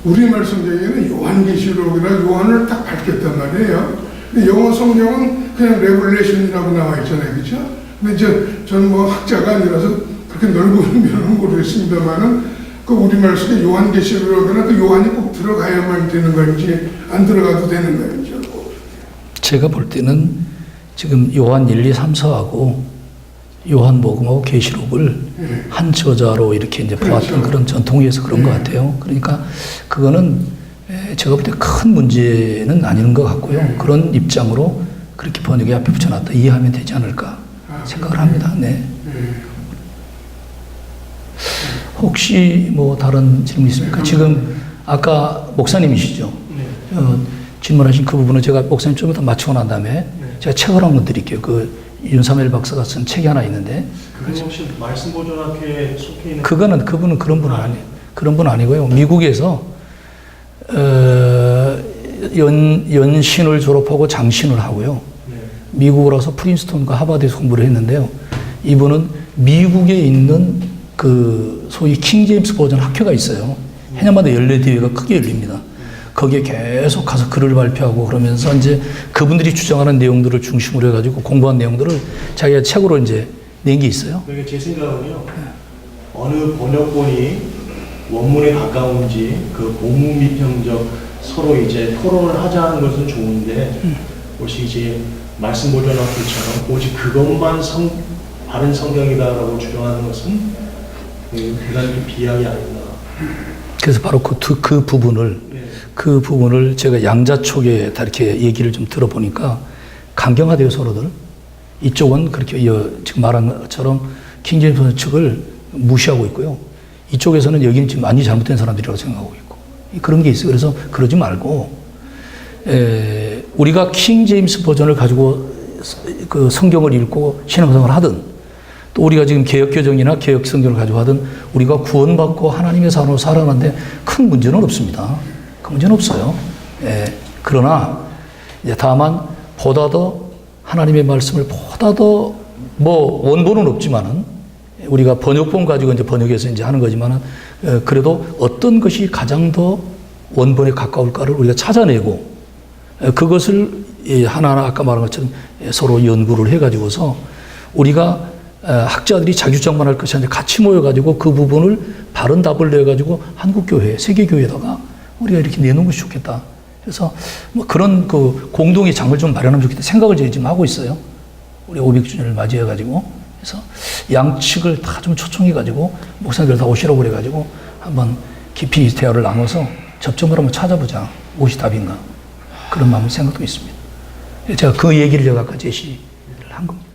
우리말 성경에는 요한계시록이라 요한을 딱 밝혔단 말이에요. 근데 영어 성경은 그냥 레블레이션이라고 나와 있잖아요, 그렇죠? 근데 저는 뭐 학자가 아니라서 그렇게 넓은 면은 모르겠습니다만은 그 우리말 속에 요한계시록이나 그 요한이 꼭 들어가야만 되는 건지 안 들어가도 되는 건지. 제가 볼 때는 지금 요한 1, 2, 3, 4하고 요한복음하고 계시록을 한 저자로 이렇게 이제 보았던 그런 전통에서 그런 것 같아요. 그러니까 그거는 제가 볼 때 큰 문제는 아닌 것 같고요. 그런 입장으로 그렇게 번역에 앞에 붙여놨다 이해하면 되지 않을까 생각을 합니다. 네. 혹시 뭐 다른 질문 있습니까? 지금 아까 목사님이시죠? 질문하신 그 부분은 제가 목사님 좀 이따 마치고 난 다음에 제가 책을 한권 드릴게요. 그 윤사멜 박사가 쓴 책이 하나 있는데 그분 혹시 말씀보존학회에 속해 있는 그분은 그런 분은 그런 분 아니고요. 미국에서 연신을 졸업하고 장신을 하고요. 네. 미국으로 와서 프린스턴과 하버드에서 공부를 했는데요. 이분은 미국에 있는 그 소위 킹 제임스 버전 학교가 있어요. 해년마다 연례대회가 크게 열립니다. 거기에 계속 가서 글을 발표하고 그러면서 이제 그분들이 주장하는 내용들을 중심으로 해가지고 공부한 내용들을 자기가 책으로 이제 낸 게 있어요. 그러니까 제 생각은요. 어느 번역본이 원문에 가까운지 그 고무미평적 서로 이제 토론을 하자는 것은 좋은데 혹시 이제 말씀보존학교처럼 오직 그것만 바른 성경이다라고 주장하는 것은 대단히 좀 비약이 아닌가. 그래서 바로 그 부분을 네. 그 부분을 제가 양자촉에 다 이렇게 얘기를 좀 들어보니까 강경하대요, 서로들. 이쪽은 그렇게 지금 말한 것처럼 킹제임스 측을 무시하고 있고요. 이쪽에서는 여기는 지금 많이 잘못된 사람들이라고 생각하고 있고. 그런 게 있어요. 그래서 그러지 말고, 우리가 킹제임스 버전을 가지고 그 성경을 읽고 신앙생활을 하든, 또 우리가 지금 개혁교정이나 개혁성경을 가지고 하든, 우리가 구원받고 하나님의 사람으로 살아가는데 큰 문제는 없습니다. 그 문제는 없어요. 그러나, 이제 다만, 보다 더 하나님의 말씀을 보다 더, 원본은 없지만은, 우리가 번역본 가지고 이제 번역해서 이제 하는 거지만은, 그래도 어떤 것이 가장 더 원본에 가까울까를 우리가 찾아내고, 그것을 하나하나 아까 말한 것처럼 서로 연구를 해가지고서 우리가 학자들이 자주장만 할 것이 아니라 같이 모여가지고 그 부분을 바른 답을 내가지고 한국교회, 세계교회에다가 우리가 이렇게 내놓은 것이 좋겠다. 그래서 뭐 그런 그 공동의 장을 좀 마련하면 좋겠다 생각을 저희 지금 하고 있어요. 우리 500주년을 맞이해가지고. 그래서 양측을 다 좀 초청해가지고 목사님들 다 오시라고 그래가지고 한번 깊이 대화를 나눠서 접점을 한번 찾아보자. 무엇이 답인가. 그런 마음 생각도 있습니다. 제가 그 얘기를 제가 아까 제시를 한 겁니다.